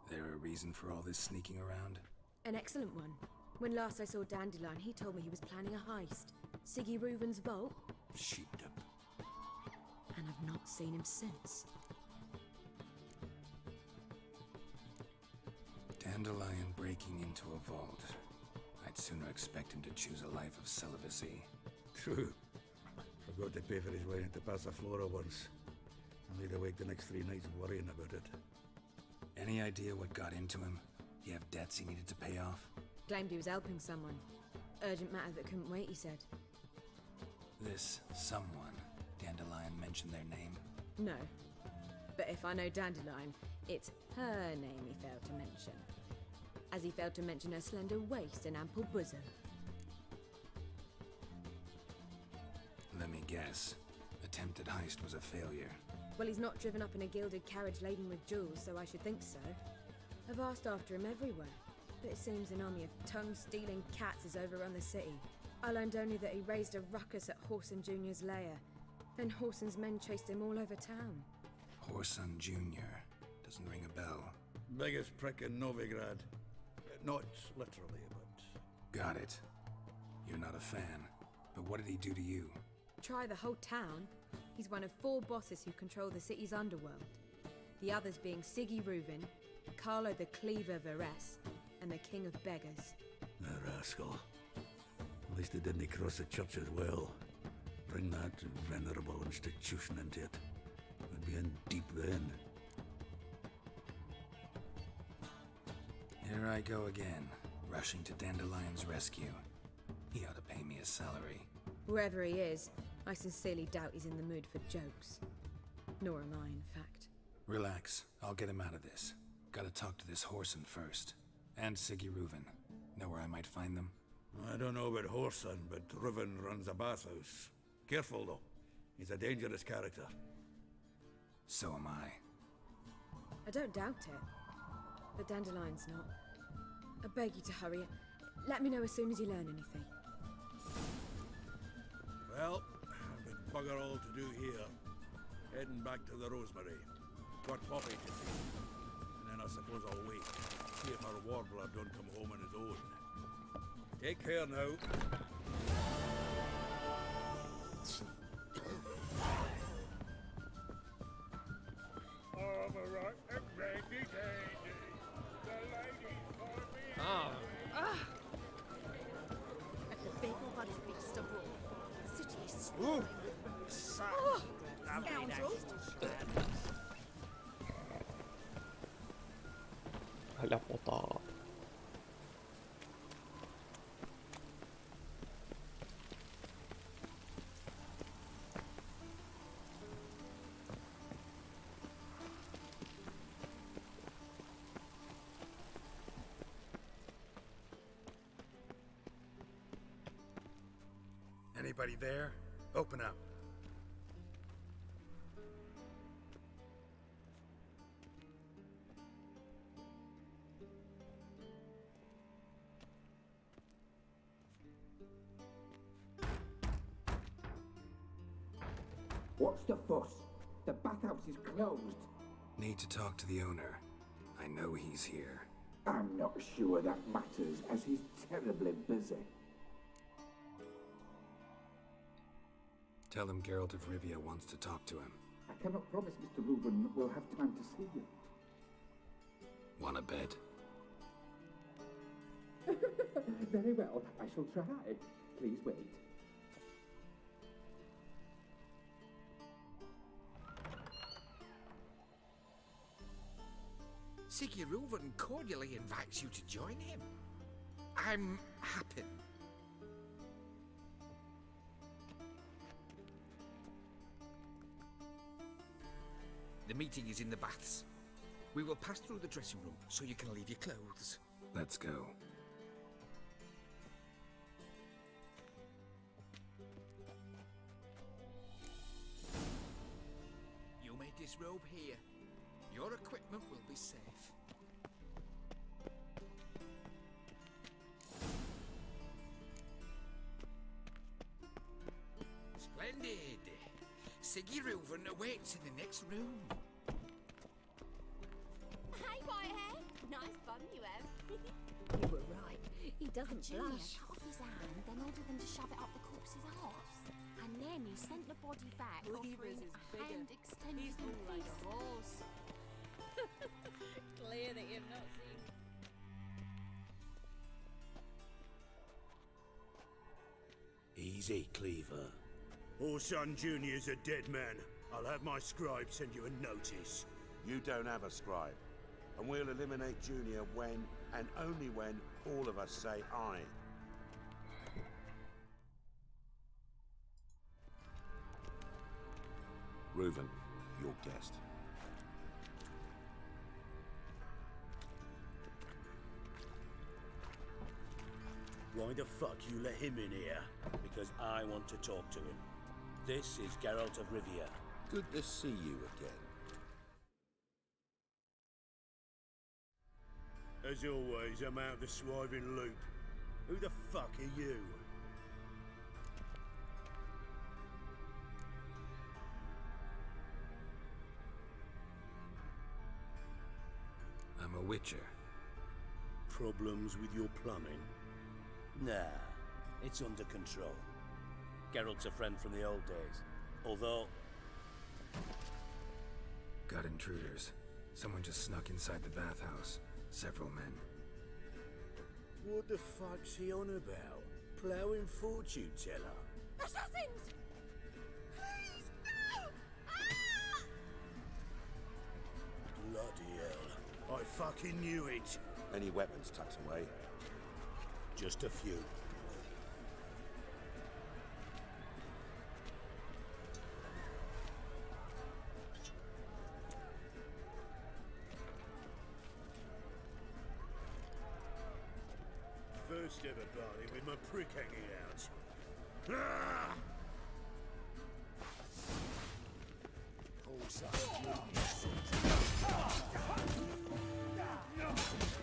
There a reason for all this sneaking around? An excellent one. When last I saw Dandelion, he told me he was planning a heist. Siggy Reuven's vault. Sheepdom. And I've not seen him since. Dandelion breaking into a vault. I'd sooner expect him to choose a life of celibacy. True. Forgot to pay for his way into Passiflora once. I laid awake the next 3 nights worrying about it. Any idea what got into him? He have debts he needed to pay off? Claimed he was helping someone. Urgent matter that couldn't wait, he said. This someone, Dandelion mentioned their name? No. But if I know Dandelion, it's her name he failed to mention. As he failed to mention her slender waist and ample bosom. Let me guess. Attempted heist was a failure. Well, he's not driven up in a gilded carriage laden with jewels, so I should think so. I've asked after him everywhere, but it seems an army of tongue-stealing cats has overrun the city. I learned only that he raised a ruckus at Whoreson Jr.'s lair. Then Whoreson's men chased him all over town. Whoreson Jr. Doesn't ring a bell. Biggest prick in Novigrad. Not literally, but... Got it. You're not a fan. But what did he do to you? Try the whole town. He's one of 4 bosses who control the city's underworld. The others being Siggy Reuven, Carlo the Cleaver Varese, and the King of Beggars. The rascal. At least he didn't cross the church as well. Bring that venerable institution into it. We'd be in deep then. Here I go again, rushing to Dandelion's rescue. He ought to pay me a salary. Whoever he is, I sincerely doubt he's in the mood for jokes. Nor am I, in fact. Relax, I'll get him out of this. Gotta talk to this Whoreson first. And Siggy Reuven. Know where I might find them? I don't know about Whoreson, but Reuven runs a bathhouse. Careful, though. He's a dangerous character. So am I. I don't doubt it. But Dandelion's not. I beg you to hurry. Let me know as soon as you learn anything. Well, I've got bugger all to do here. Heading back to the Rosemary. Got Poppy to see. And then I suppose I'll wait. See if our warbler don't come home on his own. Take care now. Alright, and dandy dandy. The ladies for me. At the bagel buddy feast abroad. The city is Ooh. scoundrels. Ляпота. Anybody there? Open up. What's the fuss? The bathhouse is closed. Need to talk to the owner. I know he's here. I'm not sure that matters, as he's terribly busy. Tell him Geralt of Rivia wants to talk to him. I cannot promise Mr. Reuven will have time to see you. Wanna bet? Very well, I shall try. Please wait. Siggy Reuven cordially invites you to join him. I'm happy. The meeting is in the baths. We will pass through the dressing room so you can leave your clothes. Let's go. wardrobe here. Your equipment will be safe. Splendid! Siggy Reuven awaits in the next room. Hey, Whitehead. Nice bum you have. You were right. He doesn't Junior blush. cut off his hand, then ordered them to shove it up the corpse's arse. And then he sent the body back, offering a hand extended He's more like a horse. Clear that you've not seen. Easy, Cleaver. Orson Jr.'s a dead man. I'll have my scribe send you a notice. You don't have a scribe, and we'll eliminate Junior when, and only when, all of us say aye. Reuven, your guest. Why the fuck you let him in here? Because I want to talk to him. This is Geralt of Rivia. Good to see you again. As always, I'm out the swiving loop. Who the fuck are you? I'm a witcher. Problems with your plumbing? Nah, it's under control. Geralt's a friend from the old days. Although... Got intruders. Someone just snuck inside the bathhouse. Several men. What the fuck's he on about? Ploughing fortune teller? Assassins! Please, no! Ah! Bloody hell. I fucking knew it. Any weapons tucked away? Just a few. First ever party with my prick hanging out. Ah!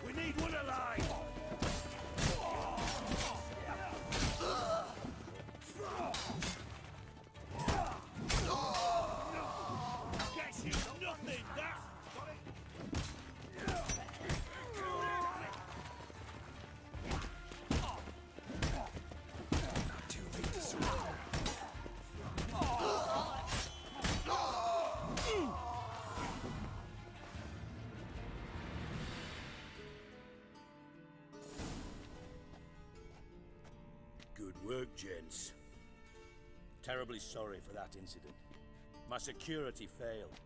We need one alive! Gets you nothing, that! Not too late to surrender. Good work, gents. Terribly sorry for that incident. My security failed.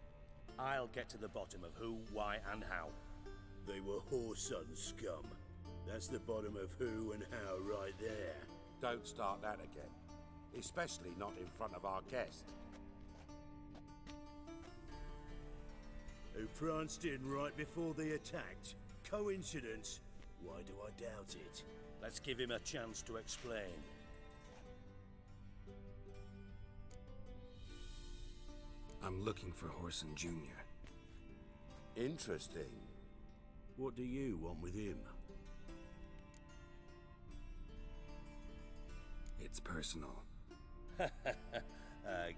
I'll get to the bottom of who, why, and how. They were whoreson scum. That's the bottom of who and how right there. Don't start that again. Especially not in front of our guest. Who pranced in right before they attacked. Coincidence? Why do I doubt it? Let's give him a chance to explain. I'm looking for Whoreson Jr. Interesting. What do you want with him? It's personal.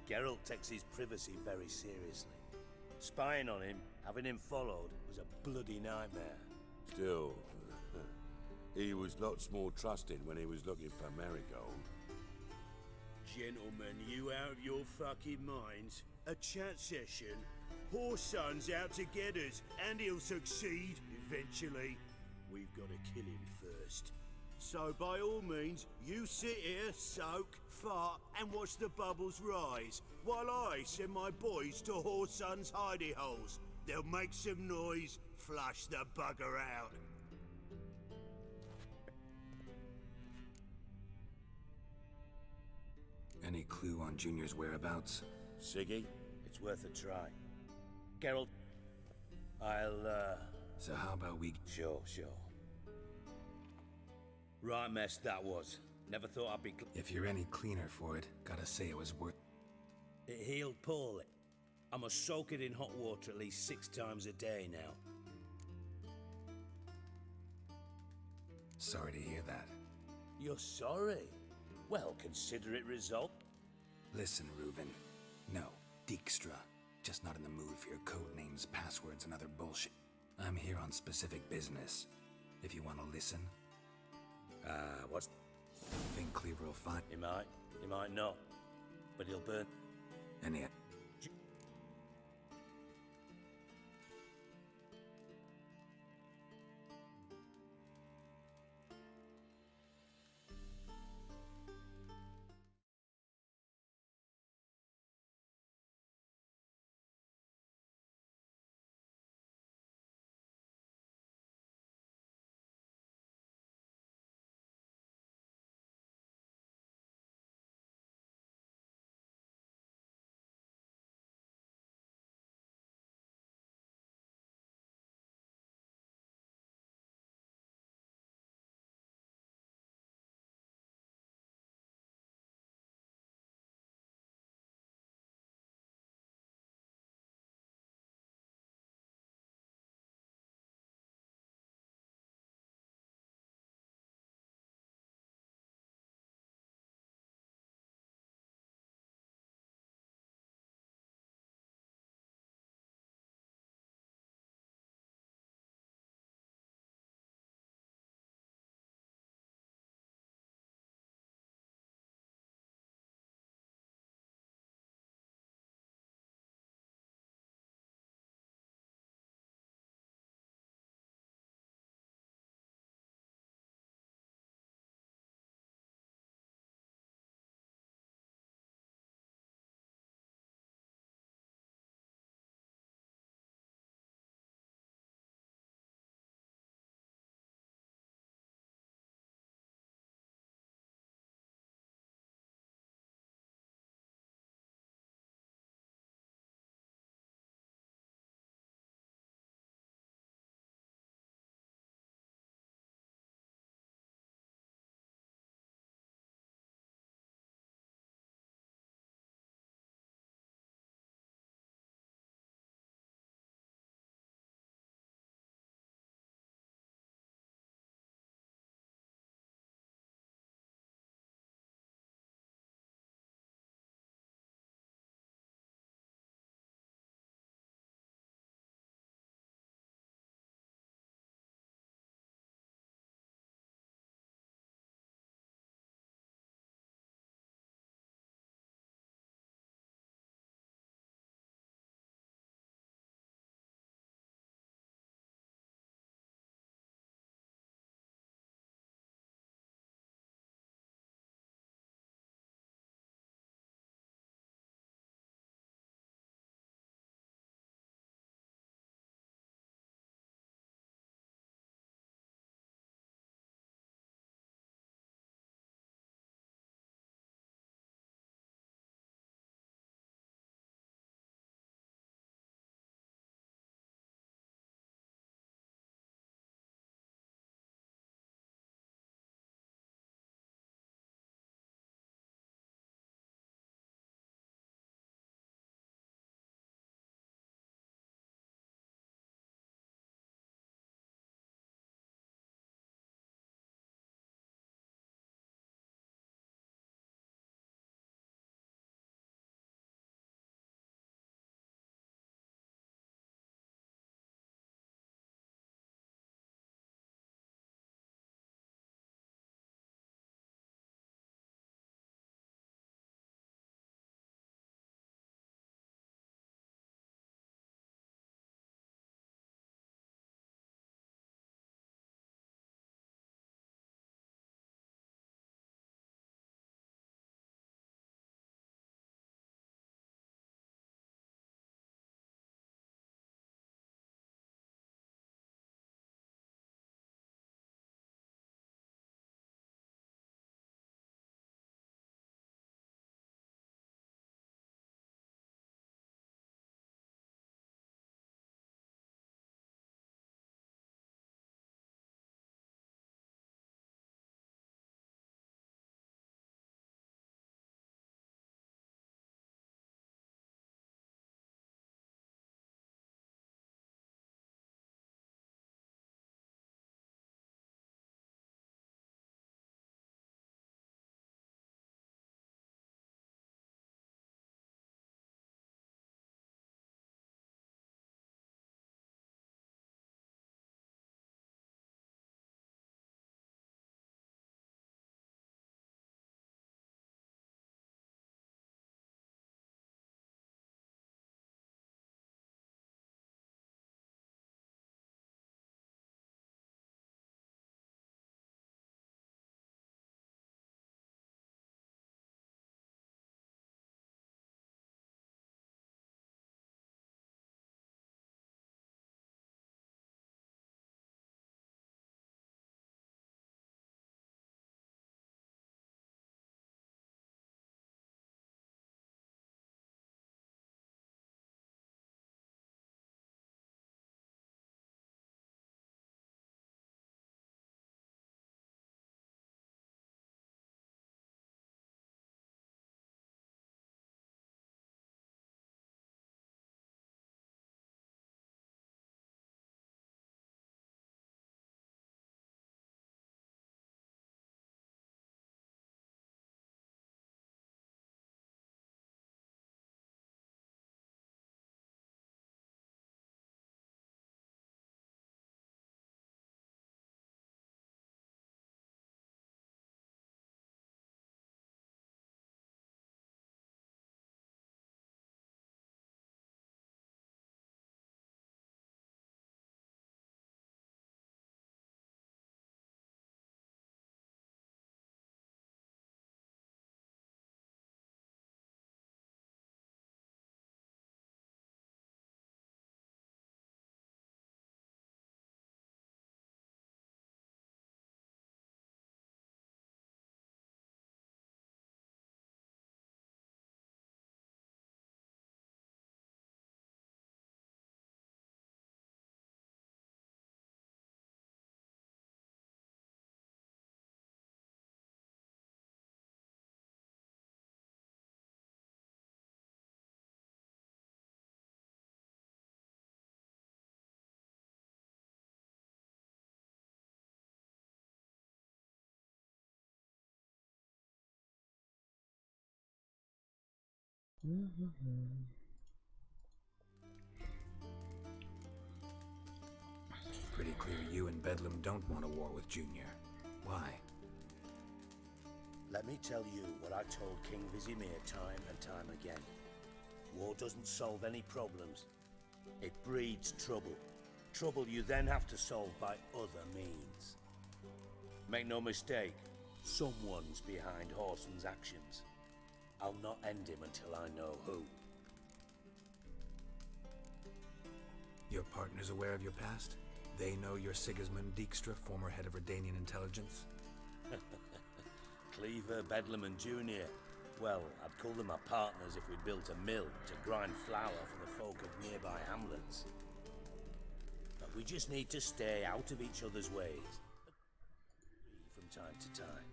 Geralt takes his privacy very seriously. Spying on him, having him followed, was a bloody nightmare. Still, he was lots more trusting when he was looking for Marigold. Gentlemen, you out of your fucking minds? A chat session? Whoreson's out to get us, and he'll succeed eventually. We've got to kill him first. So by all means, you sit here, soak, fart, and watch the bubbles rise, while I send my boys to Whoreson's hidey holes. They'll make some noise, flush the bugger out. Any clue on Junior's whereabouts? Siggy, it's worth a try. Geralt, So how about we... Sure. Right mess that was. Never thought I'd be... If you're any cleaner for it, gotta say it was worth... It healed poorly. I must soak it in hot water at least 6 times a day now. Sorry to hear that. You're sorry? Well, consider it resolved. Listen, Reuben. No, Dijkstra. Just not in the mood for your code names, passwords, and other bullshit. I'm here on specific business. If you want to listen. What's... Think Cleaver will find... He might not. But he'll burn... Any... Pretty clear you and Bedlam don't want a war with Junior. Why? Let me tell you what I told King Vizimir time and time again. War doesn't solve any problems. It breeds trouble. Trouble you then have to solve by other means. Make no mistake, someone's behind Horson's actions. I'll not end him until I know who. Your partner's aware of your past? They know you're Sigismund Dijkstra, former head of Redanian intelligence? Cleaver, Bedlam and Junior. Well, I'd call them my partners if we built a mill to grind flour for the folk of nearby hamlets. But we just need to stay out of each other's ways. From time to time.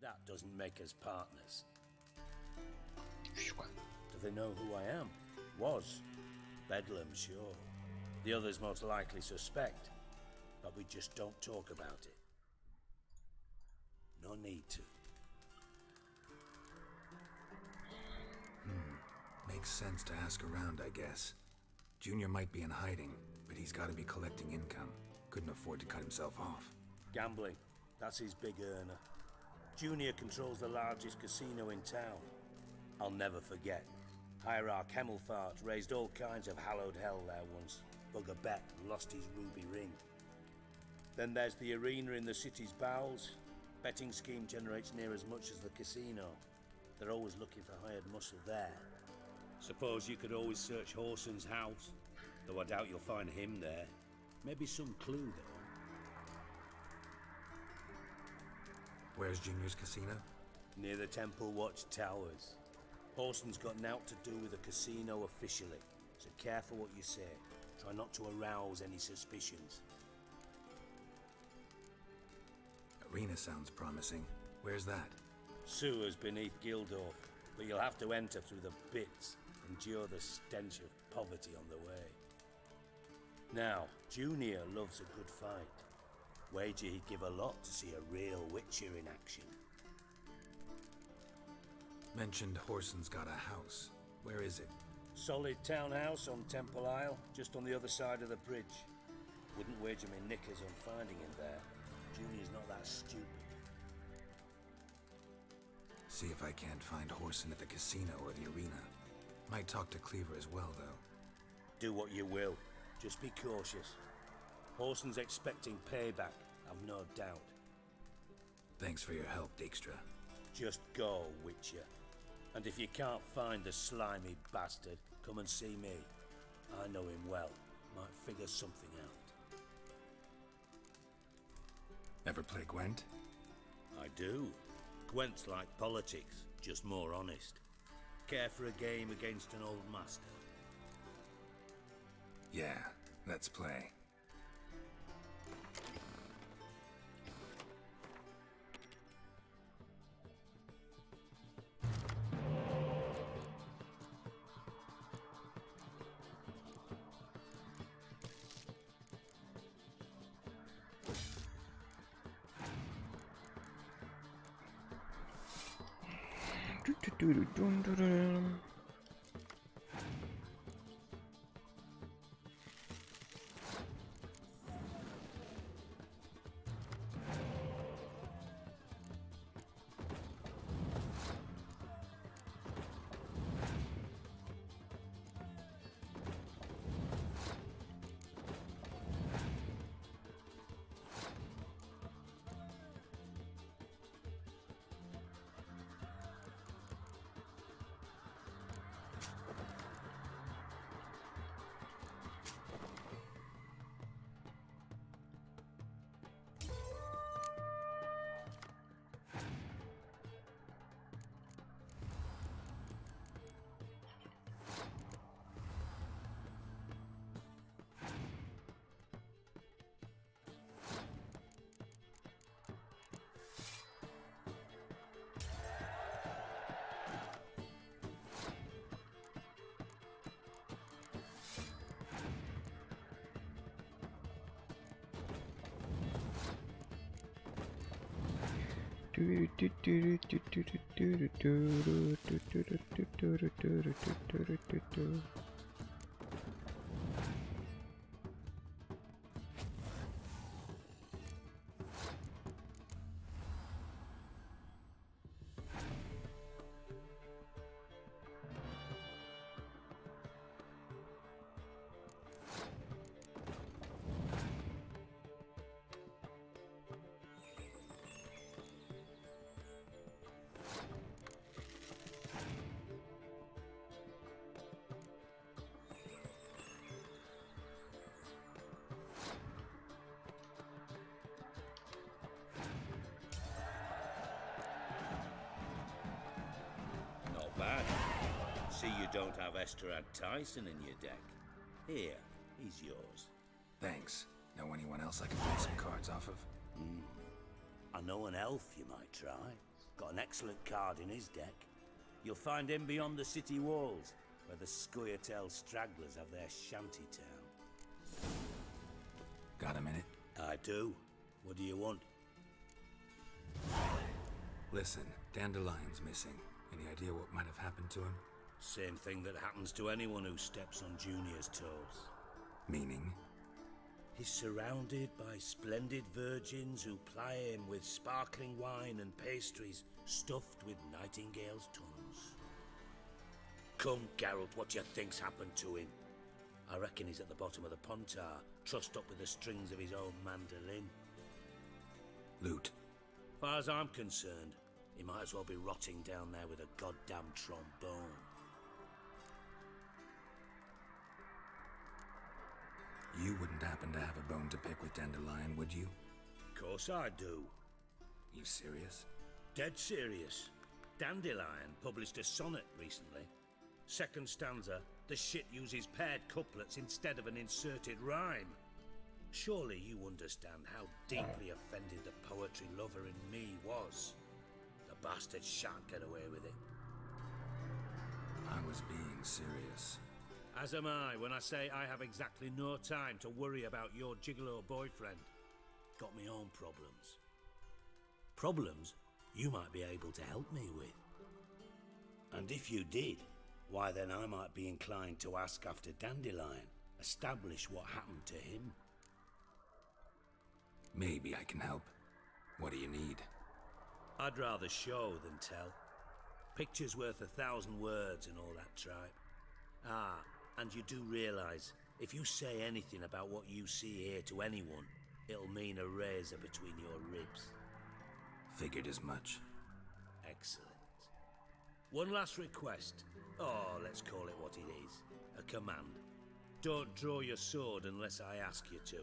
That doesn't make us partners. Do they know who I am? Was. Bedlam, sure. The others most likely suspect. But we just don't talk about it. No need to. Makes sense to ask around, I guess. Junior might be in hiding, but he's gotta be collecting income. Couldn't afford to cut himself off. Gambling. That's his big earner. Junior controls the largest casino in town. I'll never forget. Hierarch Hemmelfart raised all kinds of hallowed hell there once. Bugger bet and lost his ruby ring. Then there's the arena in the city's bowels. Betting scheme generates near as much as the casino. They're always looking for hired muscle there. Suppose you could always search Horson's house, though I doubt you'll find him there. Maybe some clue though. Where's Junior's casino? Near the Temple Watch Towers. Horson's got naught to do with the casino officially, so careful what you say. Try not to arouse any suspicions. Arena sounds promising. Where's that? Sewers beneath Gildorf, but you'll have to enter through the pits, endure the stench of poverty on the way. Now, Junior loves a good fight. Wager he'd give a lot to see a real Witcher in action. Mentioned Horson's got a house. Where is it? Solid townhouse on Temple Isle, just on the other side of the bridge. Wouldn't wager me knickers on finding him there. Junior's not that stupid. See if I can't find Horson at the casino or the arena. Might talk to Cleaver as well, though. Do what you will. Just be cautious. Horson's expecting payback, I've no doubt. Thanks for your help, Dijkstra. Just go, Witcher. And if you can't find the slimy bastard, come and see me. I know him well. Might figure something out. Ever play Gwent? I do. Gwent's like politics, just more honest. Care for a game against an old master? Yeah, let's play. Not bad. See you don't have Esterad Tyson in your deck. Here, he's yours. Thanks. Know anyone else I can play some cards off of? I know an elf you might try. Got an excellent card in his deck. You'll find him beyond the city walls, where the Scoia'tael stragglers have their shanty town. Got a minute? I do. What do you want? Listen, Dandelion's missing. Any idea what might have happened to him? Same thing that happens to anyone who steps on Junior's toes. Meaning? He's surrounded by splendid virgins who ply him with sparkling wine and pastries stuffed with nightingales' tongues. Come, Geralt, what do you think's happened to him? I reckon he's at the bottom of the Pontar, trussed up with the strings of his own mandolin. Loot. Far as I'm concerned, he might as well be rotting down there with a goddamn trombone. You wouldn't happen to have a bone to pick with Dandelion, would you? Of course I do. You serious? Dead serious. Dandelion published a sonnet recently. Second stanza, the shit uses paired couplets instead of an inserted rhyme. Surely you understand how deeply offended the poetry lover in me was. The bastard shan't get away with it. I was being serious. As am I when I say I have exactly no time to worry about your gigolo boyfriend. Got my own problems. Problems you might be able to help me with. And if you did, why then I might be inclined to ask after Dandelion, establish what happened to him. Maybe I can help. What do you need? I'd rather show than tell. Picture's worth 1,000 words and all that tripe. Ah, and you do realise, if you say anything about what you see here to anyone, it'll mean a razor between your ribs. Figured as much. Excellent. One last request. Oh, let's call it what it is. A command. Don't draw your sword unless I ask you to.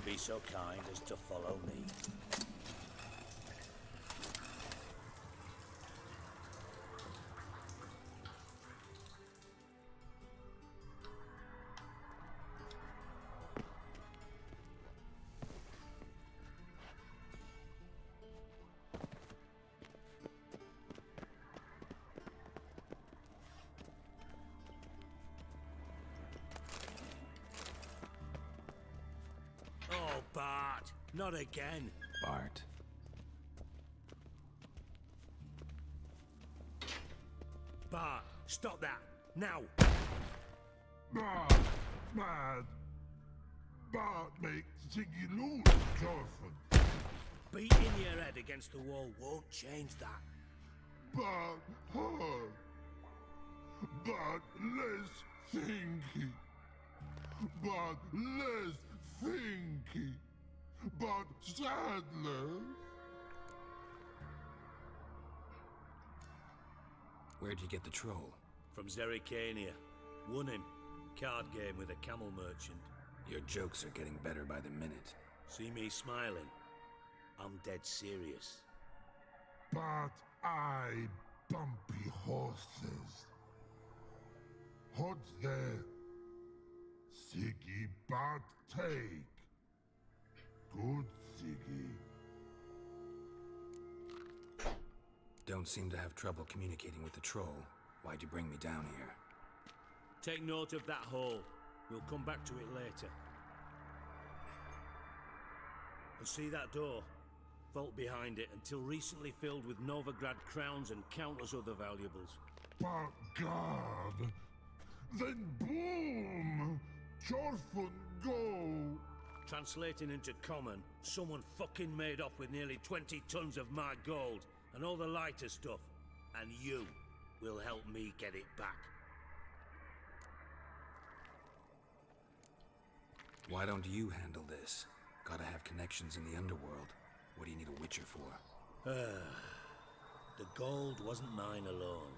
Be so kind as to follow me. Oh, Bart, not again. Bart. Bart, stop that, now. Bart, mad. Bart make Ziggy lose, Jonathan. Beating your head against the wall won't change that. Bart hard. Bart less thinky. Bart less thinky. Bart sadler. Where'd you get the troll? From Zerrikania. Won him. Card game with a camel merchant. Your jokes are getting better by the minute. See me smiling? I'm dead serious. Bart I bumpy horses. Hot there. Siggy bad take. Good Siggy. Don't seem to have trouble communicating with the troll. Why'd you bring me down here? Take note of that hole. We'll come back to it later. And see that door? Vault behind it, until recently filled with Novigrad crowns and countless other valuables. But God! Then boom! Chorfun go! Translating into common, someone fucking made off with nearly 20 tons of my gold and all the lighter stuff. And you will help me get it back. Why don't you handle this? Gotta have connections in the underworld. What do you need a witcher for? The gold wasn't mine alone.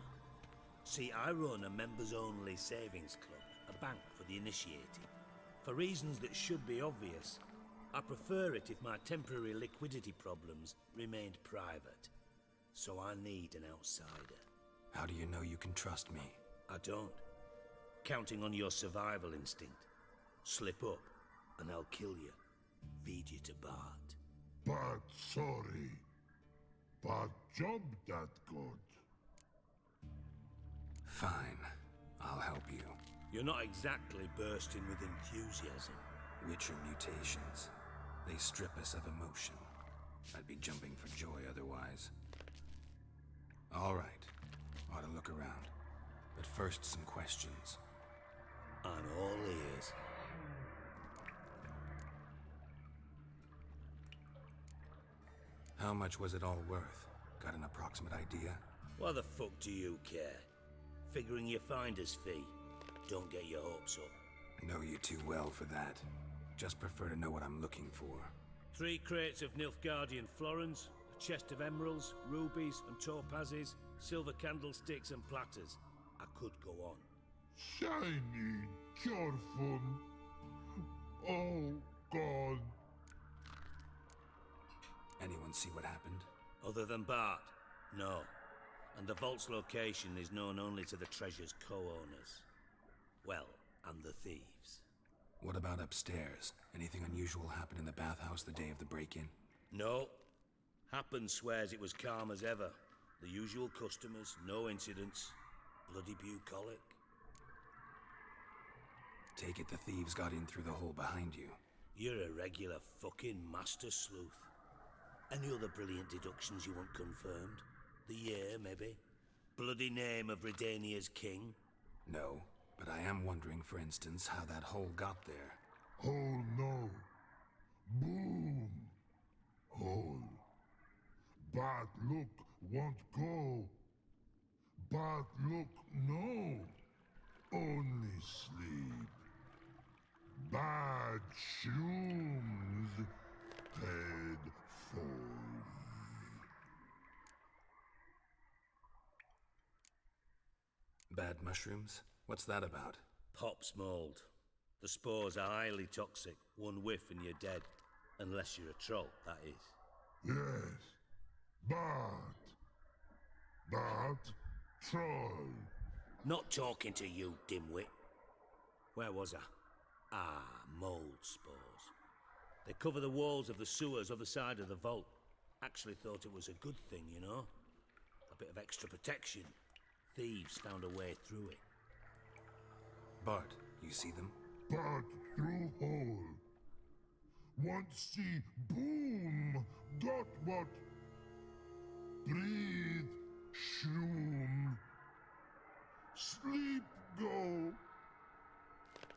See, I run a members-only savings club, a bank for the initiated. For reasons that should be obvious, I prefer it if my temporary liquidity problems remained private. So I need an outsider. How do you know you can trust me? I don't. Counting on your survival instinct. Slip up, and I'll kill you. Feed you to Bart. But sorry. But job that good. Fine. I'll help you. You're not exactly bursting with enthusiasm. Witcher mutations. They strip us of emotion. I'd be jumping for joy otherwise. All right. Ought to look around. But first, some questions. I'm all ears. How much was it all worth? Got an approximate idea? Why the fuck do you care? Figuring your finder's fee. Don't get your hopes up. Know you too well for that. Just prefer to know what I'm looking for. 3 crates of Nilfgaardian florins, a chest of emeralds, rubies and topazes, silver candlesticks and platters. I could go on. Shiny Chorfun. Oh, God. Anyone see what happened? Other than Bart? No. And the vault's location is known only to the treasure's co-owners. Well, and the thieves. What about upstairs? Anything unusual happen in the bathhouse the day of the break-in? No. Happen swears it was calm as ever. The usual customers, no incidents. Bloody bucolic. Take it the thieves got in through the hole behind you. You're a regular fucking master sleuth. Any other brilliant deductions you want confirmed? The year, maybe? Bloody name of Redania's king? No, but I am wondering, for instance, how that hole got there. Hole no. Boom. Hole. Bad look won't go. Bad look no. Only sleep. Bad shrooms. Head falls. Bad mushrooms? What's that about? Pop's mold. The spores are highly toxic. One whiff and you're dead. Unless you're a troll, that is. Yes. But troll. Not talking to you, dimwit. Where was I? Ah, mold spores. They cover the walls of the sewers other side of the vault. Actually thought it was a good thing, you know? A bit of extra protection. Thieves found a way through it. Bart, you see them? But through hole. Want see boom. Got what? Breathe. Shroom. Sleep go.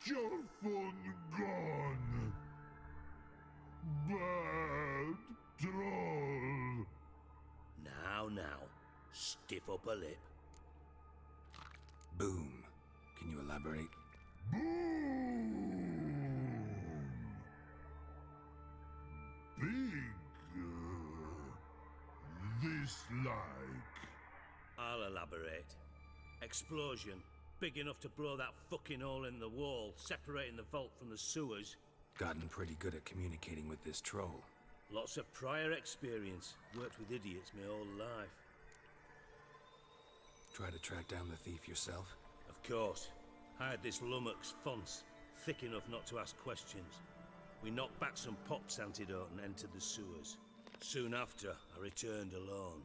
Your phone gone. Bad troll. Now, stiff up a lip. Boom. Can you elaborate? Boom. Big. This like. I'll elaborate. Explosion. Big enough to blow that fucking hole in the wall, separating the vault from the sewers. Gotten pretty good at communicating with this troll. Lots of prior experience. Worked with idiots my whole life. Try to track down the thief yourself? Of course. I had this lummox Fonce, thick enough not to ask questions. We knocked back some Pop's antidote and entered the sewers. Soon after, I returned alone.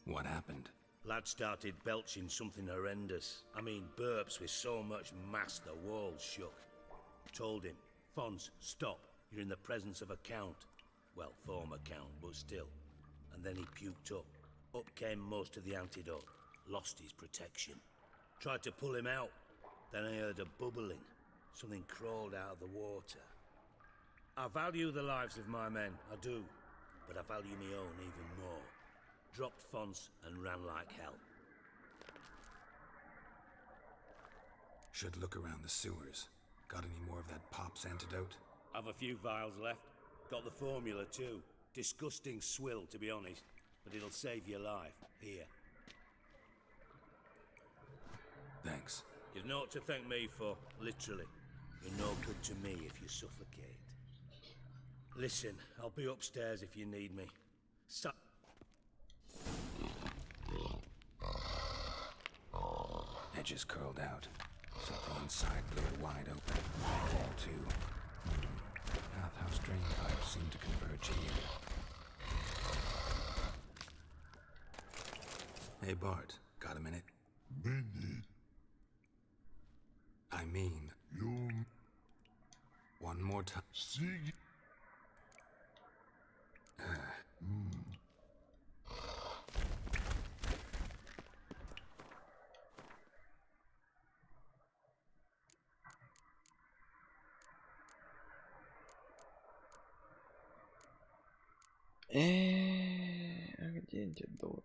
What happened? Lad started belching something horrendous. I mean, burps with so much mass the walls shook. Told him, Fonce, stop. You're in the presence of a count. Well, former count, but still. And then he puked up. Up came most of the antidote. Lost his protection. Tried to pull him out. Then I heard a bubbling. Something crawled out of the water. I value the lives of my men, I do. But I value my own even more. Dropped Fonce and ran like hell. Should look around the sewers. Got any more of that Pop's antidote? I've a few vials left. Got the formula too. Disgusting swill, to be honest. But it'll save your life. Here. Thanks. You've naught to thank me for, literally. You're no good to me if you suffocate. Listen, I'll be upstairs if you need me. Edges curled out. Something inside blew it wide open. Wall too. Bathhouse drain pipes seem to converge here. Hey Bart, got a minute? Minute? I mean... You... One more time. Sig... А где антидот?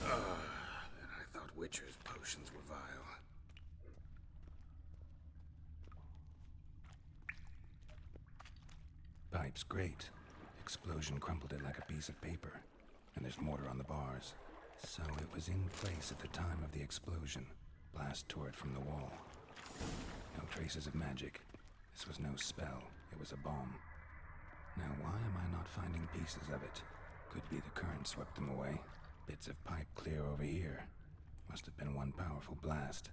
And I thought Witcher's potions were vile. Pipe's great. Explosion crumpled it like a piece of paper. And there's mortar on the bars. So it was in place at the time of the explosion. Blast tore it from the wall. No traces of magic. This was no spell. It was a bomb. Now why am I not finding pieces of it? Could be the current swept them away. Bits of pipe clear over here. Must have been one powerful blast.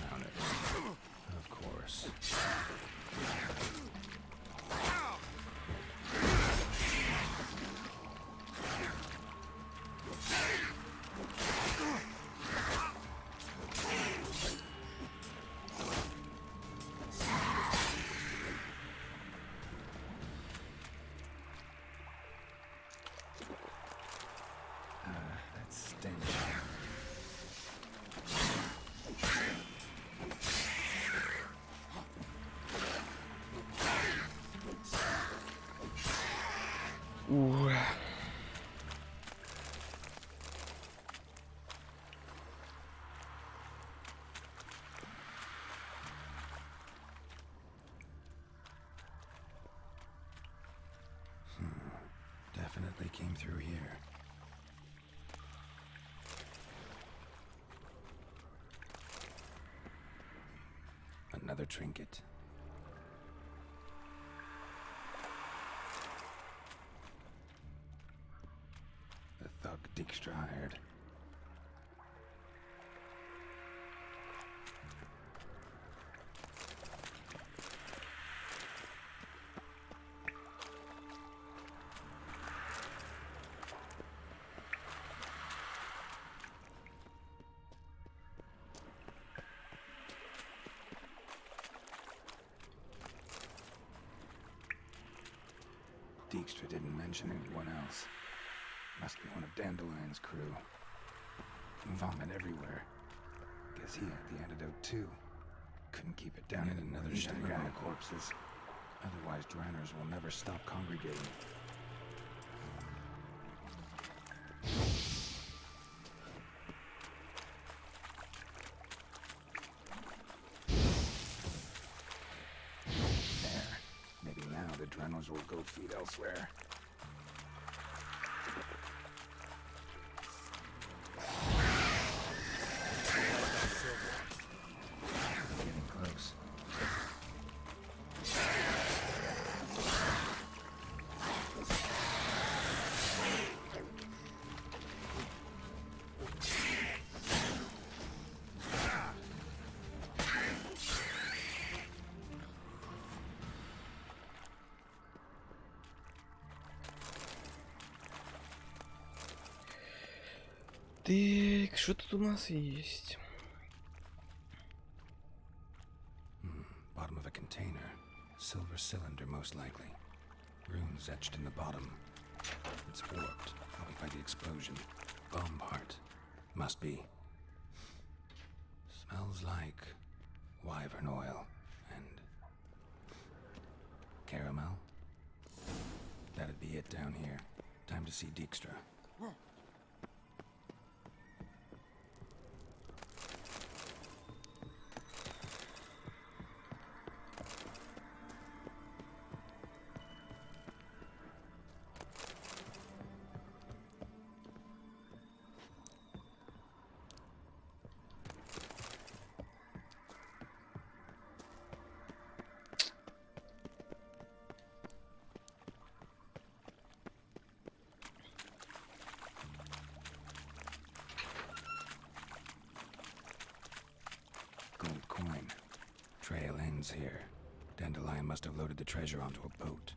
Drown it. Of course. That stench. Ooh. Definitely came through here. Another trinket. The thug Dijkstra hired. Dijkstra didn't mention anyone else. Must be one of Dandelion's crew. Vomit everywhere. Guess he had the antidote too. Couldn't keep it down in another shepherd on the corpses. Otherwise, drowners will never stop congregating. There. Maybe now the drowners will go feed elsewhere. Getting close. Так, что тут у нас есть? Bottom of a container. Silver cylinder, most likely. Runes etched in the bottom. It's warped, probably by the explosion. Bomb part. Must be. Smells like wyvern oil and caramel. That'd be it down here. Time to see Dijkstra. Gold coin. Trail ends here. Dandelion must have loaded the treasure onto a boat.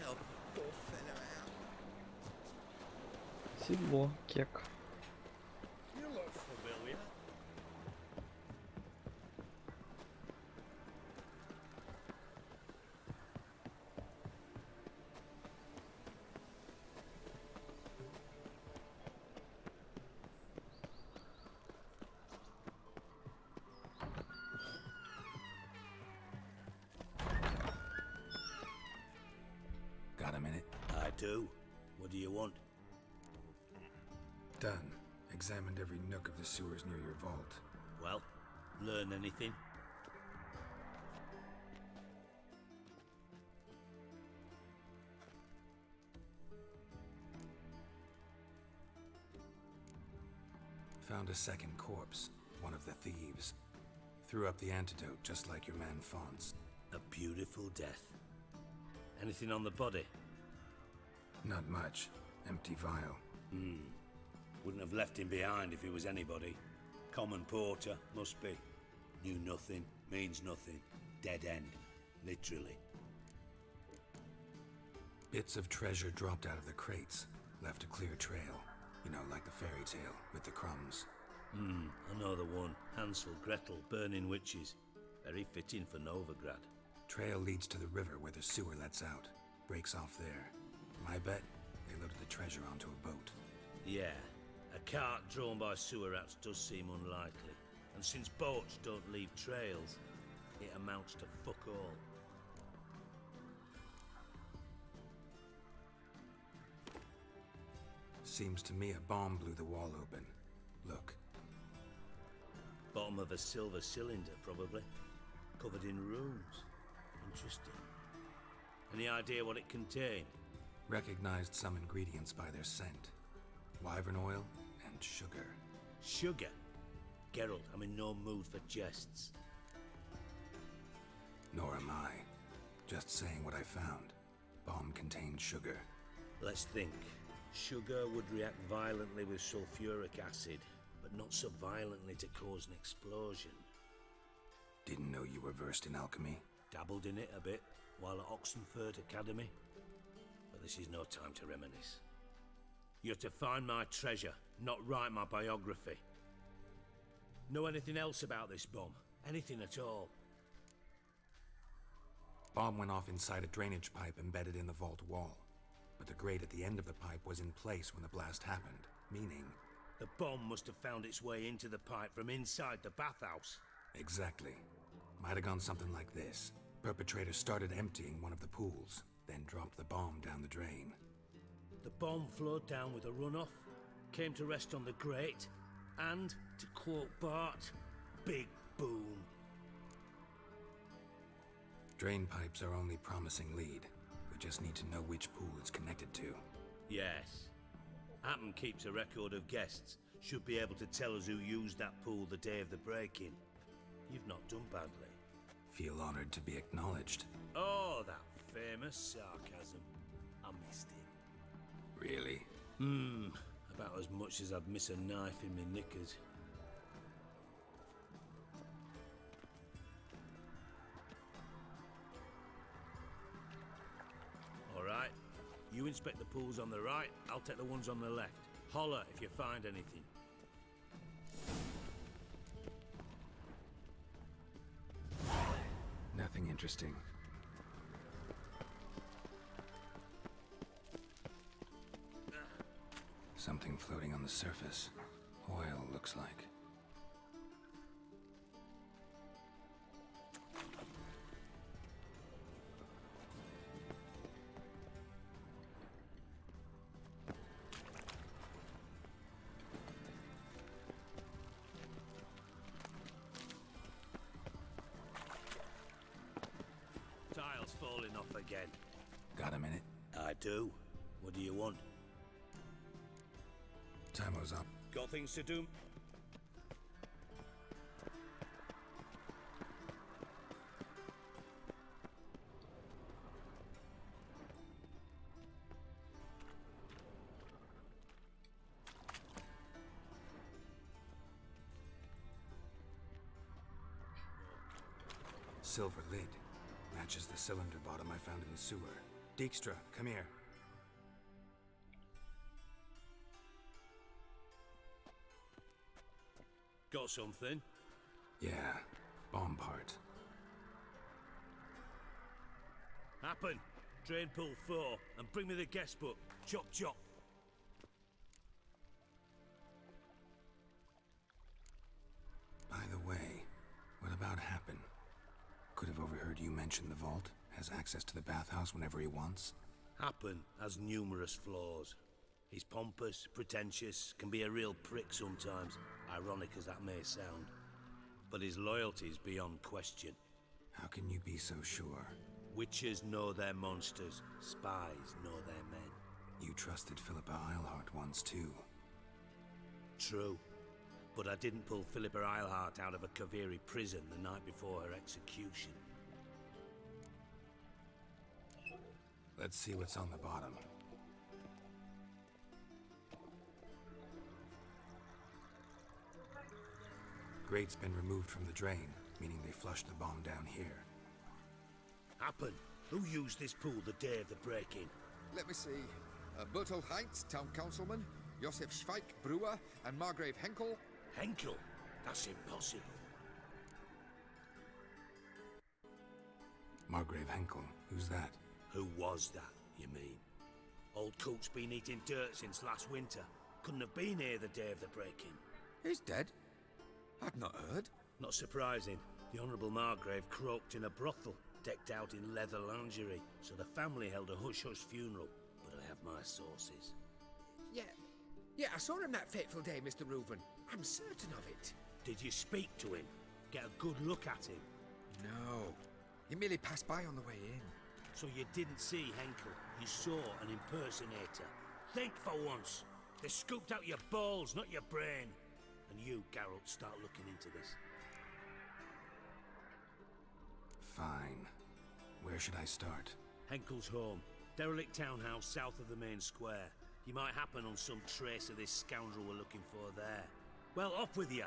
Help poor fella out. Седло, кек. You look familiar. Got a minute? I do. What do you want? Done. Examined every nook of the sewers near your vault. Well, learn anything? Found a second corpse, one of the thieves. Threw up the antidote just like your man Fonz. A beautiful death. Anything on the body? Not much. Empty vial. Wouldn't have left him behind if he was anybody. Common porter, must be. Knew nothing, means nothing. Dead end, literally. Bits of treasure dropped out of the crates. Left a clear trail. You know, like the fairy tale, with the crumbs. I know the one. Hansel, Gretel, burning witches. Very fitting for Novigrad. Trail leads to the river where the sewer lets out. Breaks off there. My bet, they loaded the treasure onto a boat. Yeah, a cart drawn by sewer rats does seem unlikely. And since boats don't leave trails, it amounts to fuck all. Seems to me a bomb blew the wall open. Look. Bottom of a silver cylinder, probably. Covered in runes. Interesting. Any idea what it contained? Recognized some ingredients by their scent. Wyvern oil and sugar. Sugar? Geralt, I'm in no mood for jests. Nor am I. Just saying what I found. Bomb contained sugar. Let's think. Sugar would react violently with sulfuric acid, but not so violently to cause an explosion. Didn't know you were versed in alchemy. Dabbled in it a bit while at Oxenford Academy. But this is no time to reminisce. You're to find my treasure, not write my biography. Know anything else about this bomb? Anything at all? Bomb went off inside a drainage pipe embedded in the vault wall. But the grate at the end of the pipe was in place when the blast happened, meaning... The bomb must have found its way into the pipe from inside the bathhouse. Exactly. Might have gone something like this. Perpetrator started emptying one of the pools, then dropped the bomb down the drain. The bomb flowed down with a runoff, came to rest on the grate, and, to quote Bart, big boom. Drain pipes are only promising lead. We just need to know which pool it's connected to. Yes. Appen keeps a record of guests. Should be able to tell us who used that pool the day of the break-in. You've not done badly. Feel honored to be acknowledged. Oh, that famous sarcasm. I missed it. Really? About as much as I'd miss a knife in my knickers. Alright, you inspect the pools on the right, I'll take the ones on the left. Holler if you find anything. Nothing interesting. Something floating on the surface. Oil, looks like. Tiles falling off again. Got a minute? I do. What do you want? Time's up. Got things to do? Silver lid. Matches the cylinder bottom I found in the sewer. Dijkstra, come here. Got something? Yeah, bomb part. Happen. Drain pool 4 and bring me the guest book. Chop chop. By the way, what about Happen? Could have overheard you mention the vault. Has access to the bathhouse whenever he wants. Happen has numerous flaws. He's pompous, pretentious, can be a real prick sometimes, ironic as that may sound. But his loyalty's beyond question. How can you be so sure? Witches know their monsters, spies know their men. You trusted Philippa Eilhart once too. True. But I didn't pull Philippa Eilhart out of a Kaviri prison the night before her execution. Let's see what's on the bottom. Grate's been removed from the drain, meaning they flushed the bomb down here. Happen. Who used this pool the day of the break-in? Let me see. Bertolt Heinz, town councilman, Josef Schweik, brewer, and Margrave Henkel. Henkel? That's impossible. Margrave Henkel? Who's that? Who was that, you mean? Old Coot's been eating dirt since last winter. Couldn't have been here the day of the break-in. He's dead? I'd not heard. Not surprising. The Honourable Margrave croaked in a brothel, decked out in leather lingerie, so the family held a hush-hush funeral. But I have my sources. Yeah, I saw him that fateful day, Mr. Reuven. I'm certain of it. Did you speak to him? Get a good look at him? No. He merely passed by on the way in. So you didn't see Henkel. You saw an impersonator. Think for once. They scooped out your balls, not your brain. And you, Geralt, start looking into this. Fine. Where should I start? Henkel's home. Derelict townhouse south of the main square. You might happen on some trace of this scoundrel we're looking for there. Well, off with you.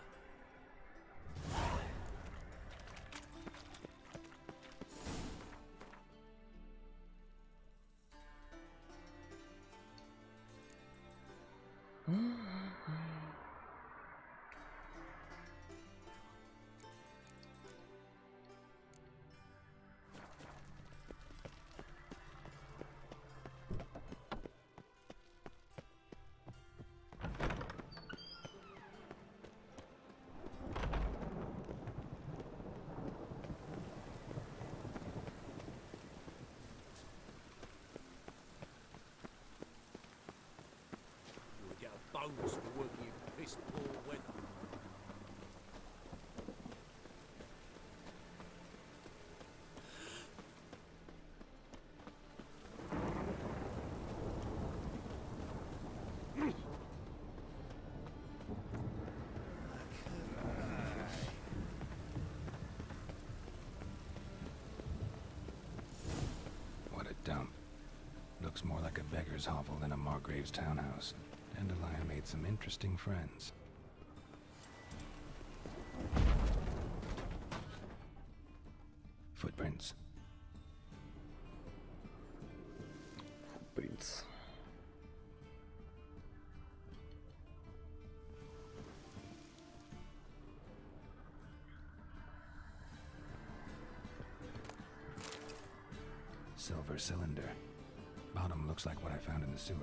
bonus for working in piss poor weather. What a dump. Looks more like a beggar's hovel than a Margrave's townhouse. Dandelion made some interesting friends. Footprints. Принц. Silver cylinder. Bottom looks like what I found in the sewer.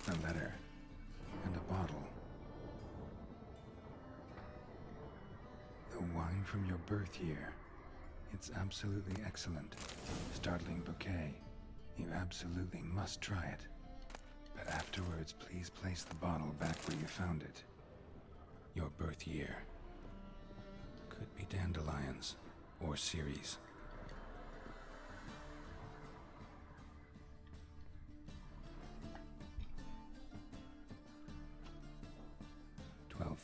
A letter. And a bottle. The wine from your birth year. It's absolutely excellent. Startling bouquet. You absolutely must try it. But afterwards, please place the bottle back where you found it. Your birth year. Could be dandelions. Or Ceres.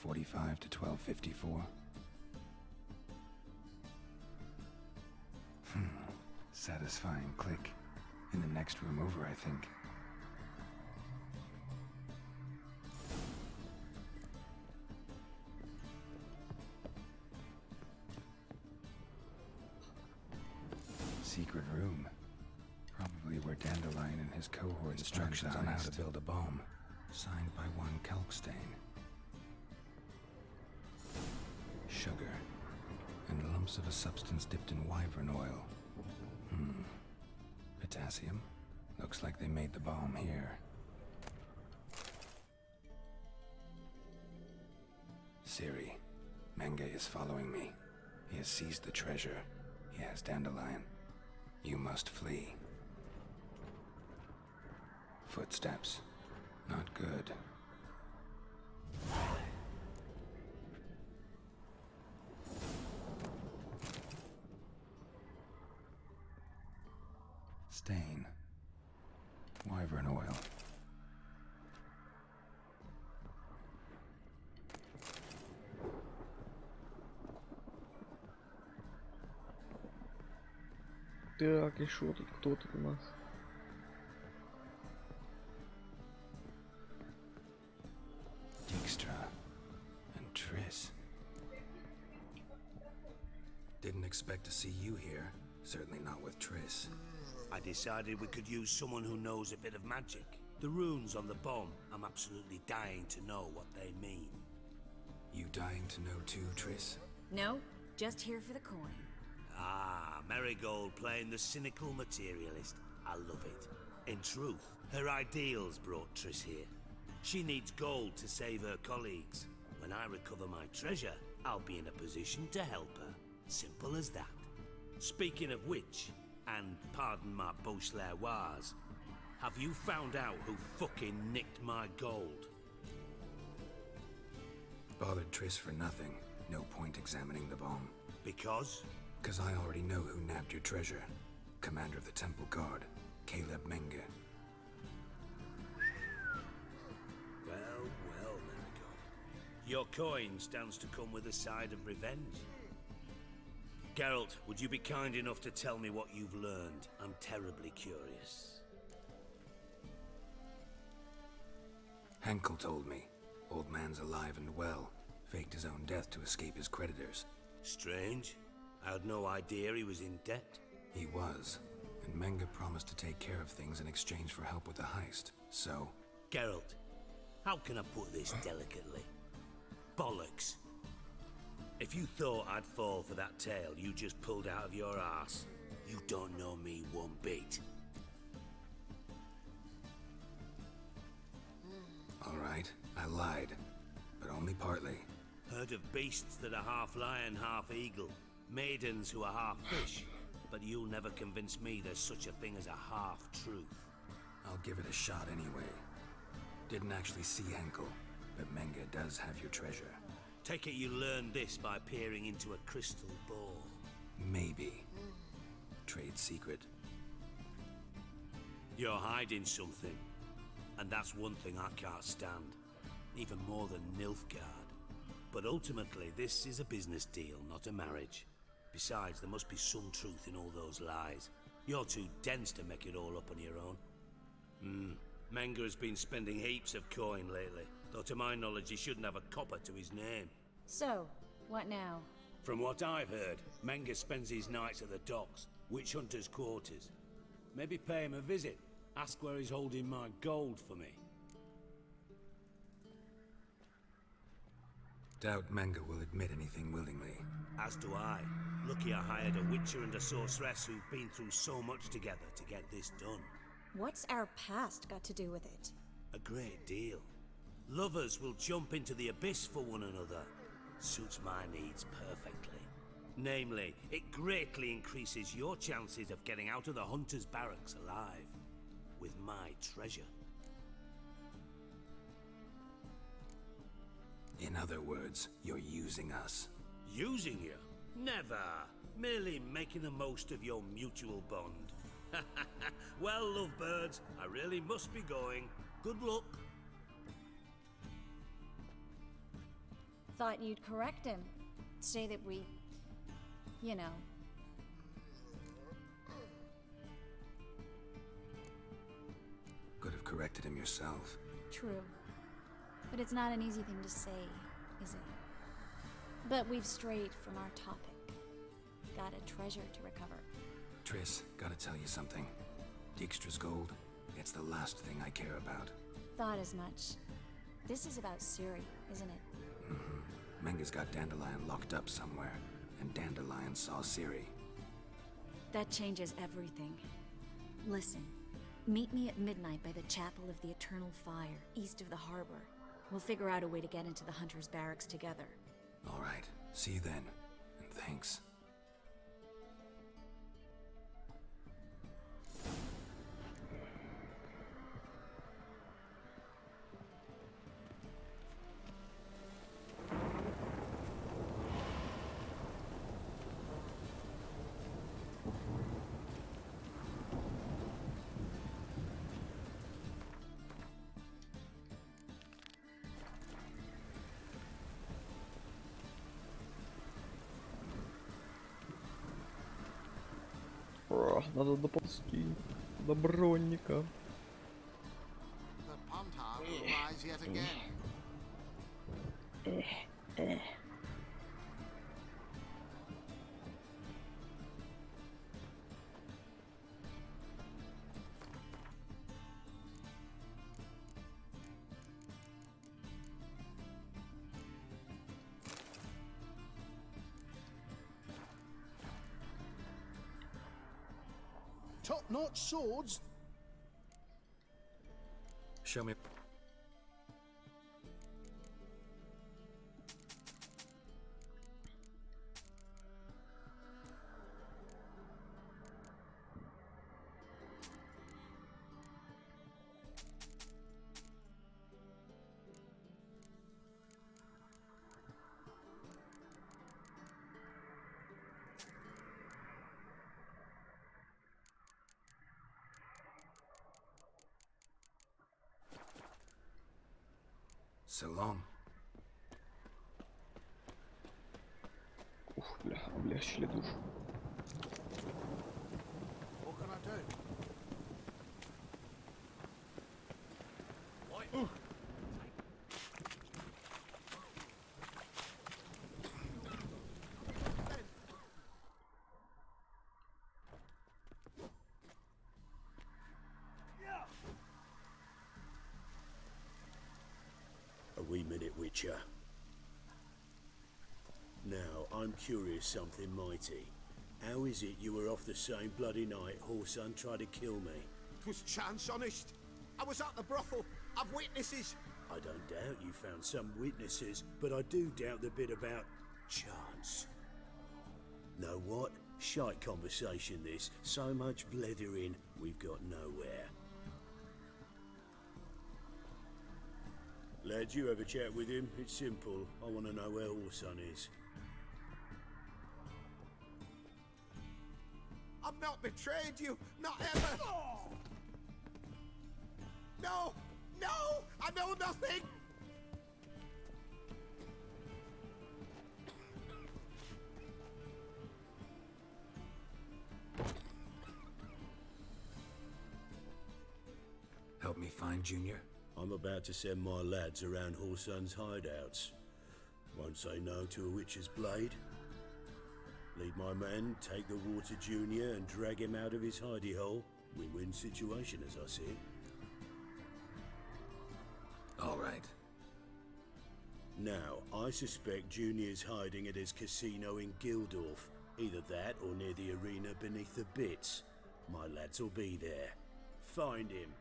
.45 to 12:54. Satisfying click. In the next room over, I think. Secret room. Probably where Dandelion and his cohort instructions on how to build a bomb. Signed by one Kalkstain. Sugar. And lumps of a substance dipped in wyvern oil. Potassium? Looks like they made the bomb here. Siri, Menge is following me. He has seized the treasure. He has Dandelion. You must flee. Footsteps. Not good. Stain. Wyvern oil. Так, и шо тут? Кто тут у нас? Dijkstra and Triss. Didn't expect to see you here. Certainly not with Triss. I decided we could use someone who knows a bit of magic. The runes on the bomb, I'm absolutely dying to know what they mean. You dying to know too, Triss? No, just here for the coin. Ah, Marigold playing the cynical materialist. I love it. In truth, her ideals brought Triss here. She needs gold to save her colleagues. When I recover my treasure, I'll be in a position to help her. Simple as that. Speaking of which, and pardon my Beauclervoise, have you found out who fucking nicked my gold? Bothered Triss for nothing. No point examining the bomb. Because? Because I already know who nabbed your treasure. Commander of the Temple Guard, Caleb Menge. Well, Marigold. Your coin stands to come with a side of revenge. Geralt, would you be kind enough to tell me what you've learned? I'm terribly curious. Henkel told me. Old man's alive and well. Faked his own death to escape his creditors. Strange. I had no idea he was in debt. He was. And Menge promised to take care of things in exchange for help with the heist. So... Geralt, how can I put this delicately? Bollocks. If you thought I'd fall for that tale you just pulled out of your arse, you don't know me one bit. All right. I lied, but only partly. Heard of beasts that are half lion, half eagle. Maidens who are half fish. But you'll never convince me there's such a thing as a half-truth. I'll give it a shot anyway. Didn't actually see Henkel, but Menge does have your treasure. Take it you learned this by peering into a crystal ball. Maybe. Trade secret. You're hiding something. And that's one thing I can't stand. Even more than Nilfgaard. But ultimately, this is a business deal, not a marriage. Besides, there must be some truth in all those lies. You're too dense to make it all up on your own. Menge has been spending heaps of coin lately. Though to my knowledge, he shouldn't have a copper to his name. So, what now? From what I've heard, Menge spends his nights at the docks, witch hunters' quarters. Maybe pay him a visit. Ask where he's holding my gold for me. Doubt Menge will admit anything willingly. As do I. Lucky I hired a witcher and a sorceress who've been through so much together to get this done. What's our past got to do with it? A great deal. Lovers will jump into the abyss for one another. Suits my needs perfectly. Namely, it greatly increases your chances of getting out of the hunter's barracks alive. With my treasure. In other words, you're using us. Using you? Never. Merely making the most of your mutual bond. Well, lovebirds, I really must be going. Good luck. Thought you'd correct him. Say that we... you know... Could have corrected him yourself. True. But it's not an easy thing to say, is it? But we've strayed from our topic. Got a treasure to recover. Triss, gotta tell you something. Dijkstra's gold, it's the last thing I care about. Thought as much. This is about Ciri, isn't it? Menge's got Dandelion locked up somewhere, and Dandelion saw Ciri. That changes everything. Listen, meet me at midnight by the Chapel of the Eternal Fire, east of the harbor. We'll figure out a way to get into the Hunter's Barracks together. All right, see you then, and thanks. Надо доползти до бронника. The Pontar will rise yet again. Top-notch swords. Show me. So long. Ух, бля, облегчили душу. What can I do? A wee minute, Witcher. Now, I'm curious something mighty. How is it you were off the same bloody night Horsan tried to kill me? 'Twas chance, honest. I was at the brothel. I've witnesses. I don't doubt you found some witnesses, but I do doubt the bit about chance. Know what? Shite conversation this. So much blethering, we've got nowhere. Lads, you have a chat with him. It's simple. I want to know where Orson is. I've not betrayed you, not ever. No, no, I know nothing. Help me find Junior? I'm about to send my lads around Horson's hideouts. Won't say no to a witch's blade. Lead my men, take the water Junior and drag him out of his hidey hole. Win-win situation as I see it. All right. Now, I suspect Junior's hiding at his casino in Gildorf. Either that or near the arena beneath the bits. My lads will be there. Find him.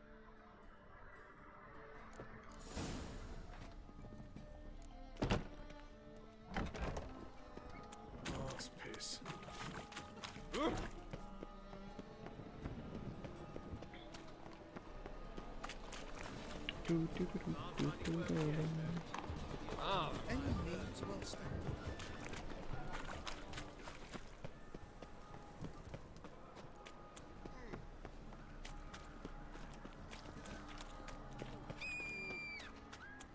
Oh, it's piss. Any needs well spent.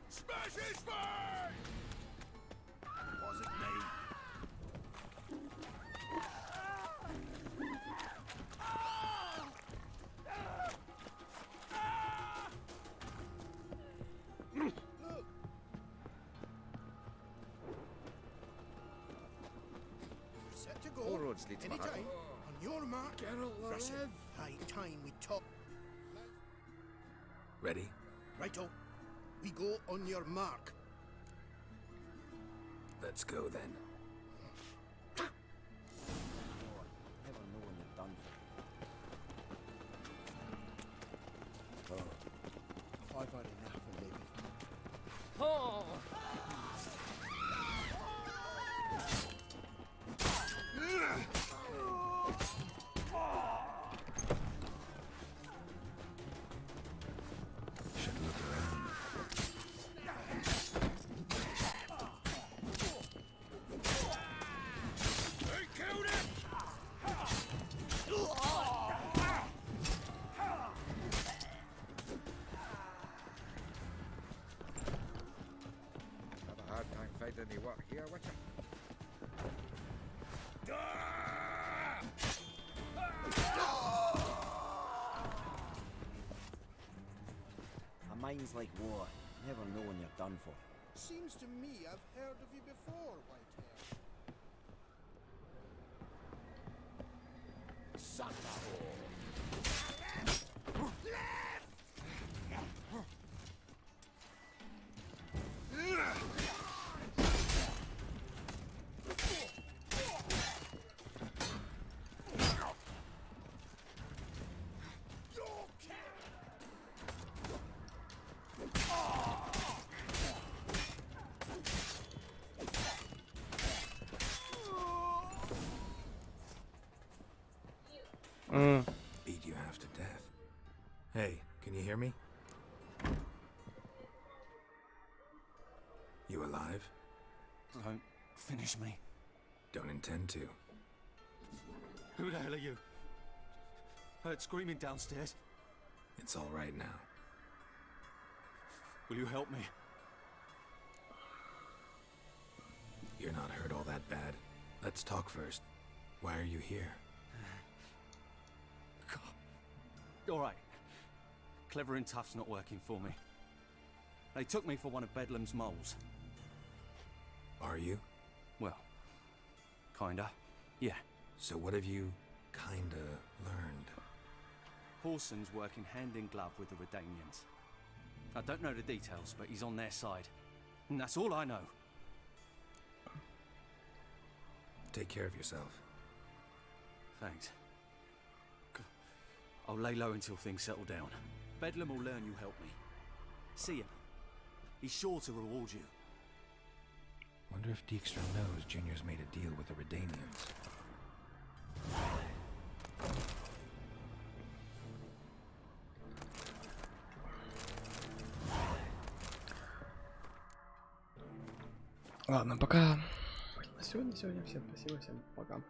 Smash his face! Wasn't me. Set to go. All roads lead to Anytime. Mahakam. On your mark, Russell. High time we talk. Ready? Righto. We go on your mark. Let's go then. Never know when you're done for. Oh, I've had enough of living. Oh! Should look around. They killed him! Have a hard time finding any work here, Witcher. A mind's like water. Never know when you're done for. Seems to me I've heard of you before, Whitehair. Son of Beat you half to death. Hey, can you hear me? You alive? Don't finish me. Don't intend to. Who the hell are you? Heard screaming downstairs. It's all right now. Will you help me? You're not hurt all that bad. Let's talk first. Why are you here? All right. Clever and tough's not working for me. They took me for one of Bedlam's moles. Are you? Well, kinda. Yeah. So what have you kinda learned? Horson's working hand in glove with the Redanians. I don't know the details, but he's on their side. And that's all I know. Take care of yourself. Thanks. I'll lay low until things settle down. Bedlam will learn you helped me. See him. He's sure to reward you. Wonder if Dijkstra knows Junior's made a deal with the Redanians. Ладно, пока. На сегодня всем спасибо, всем пока.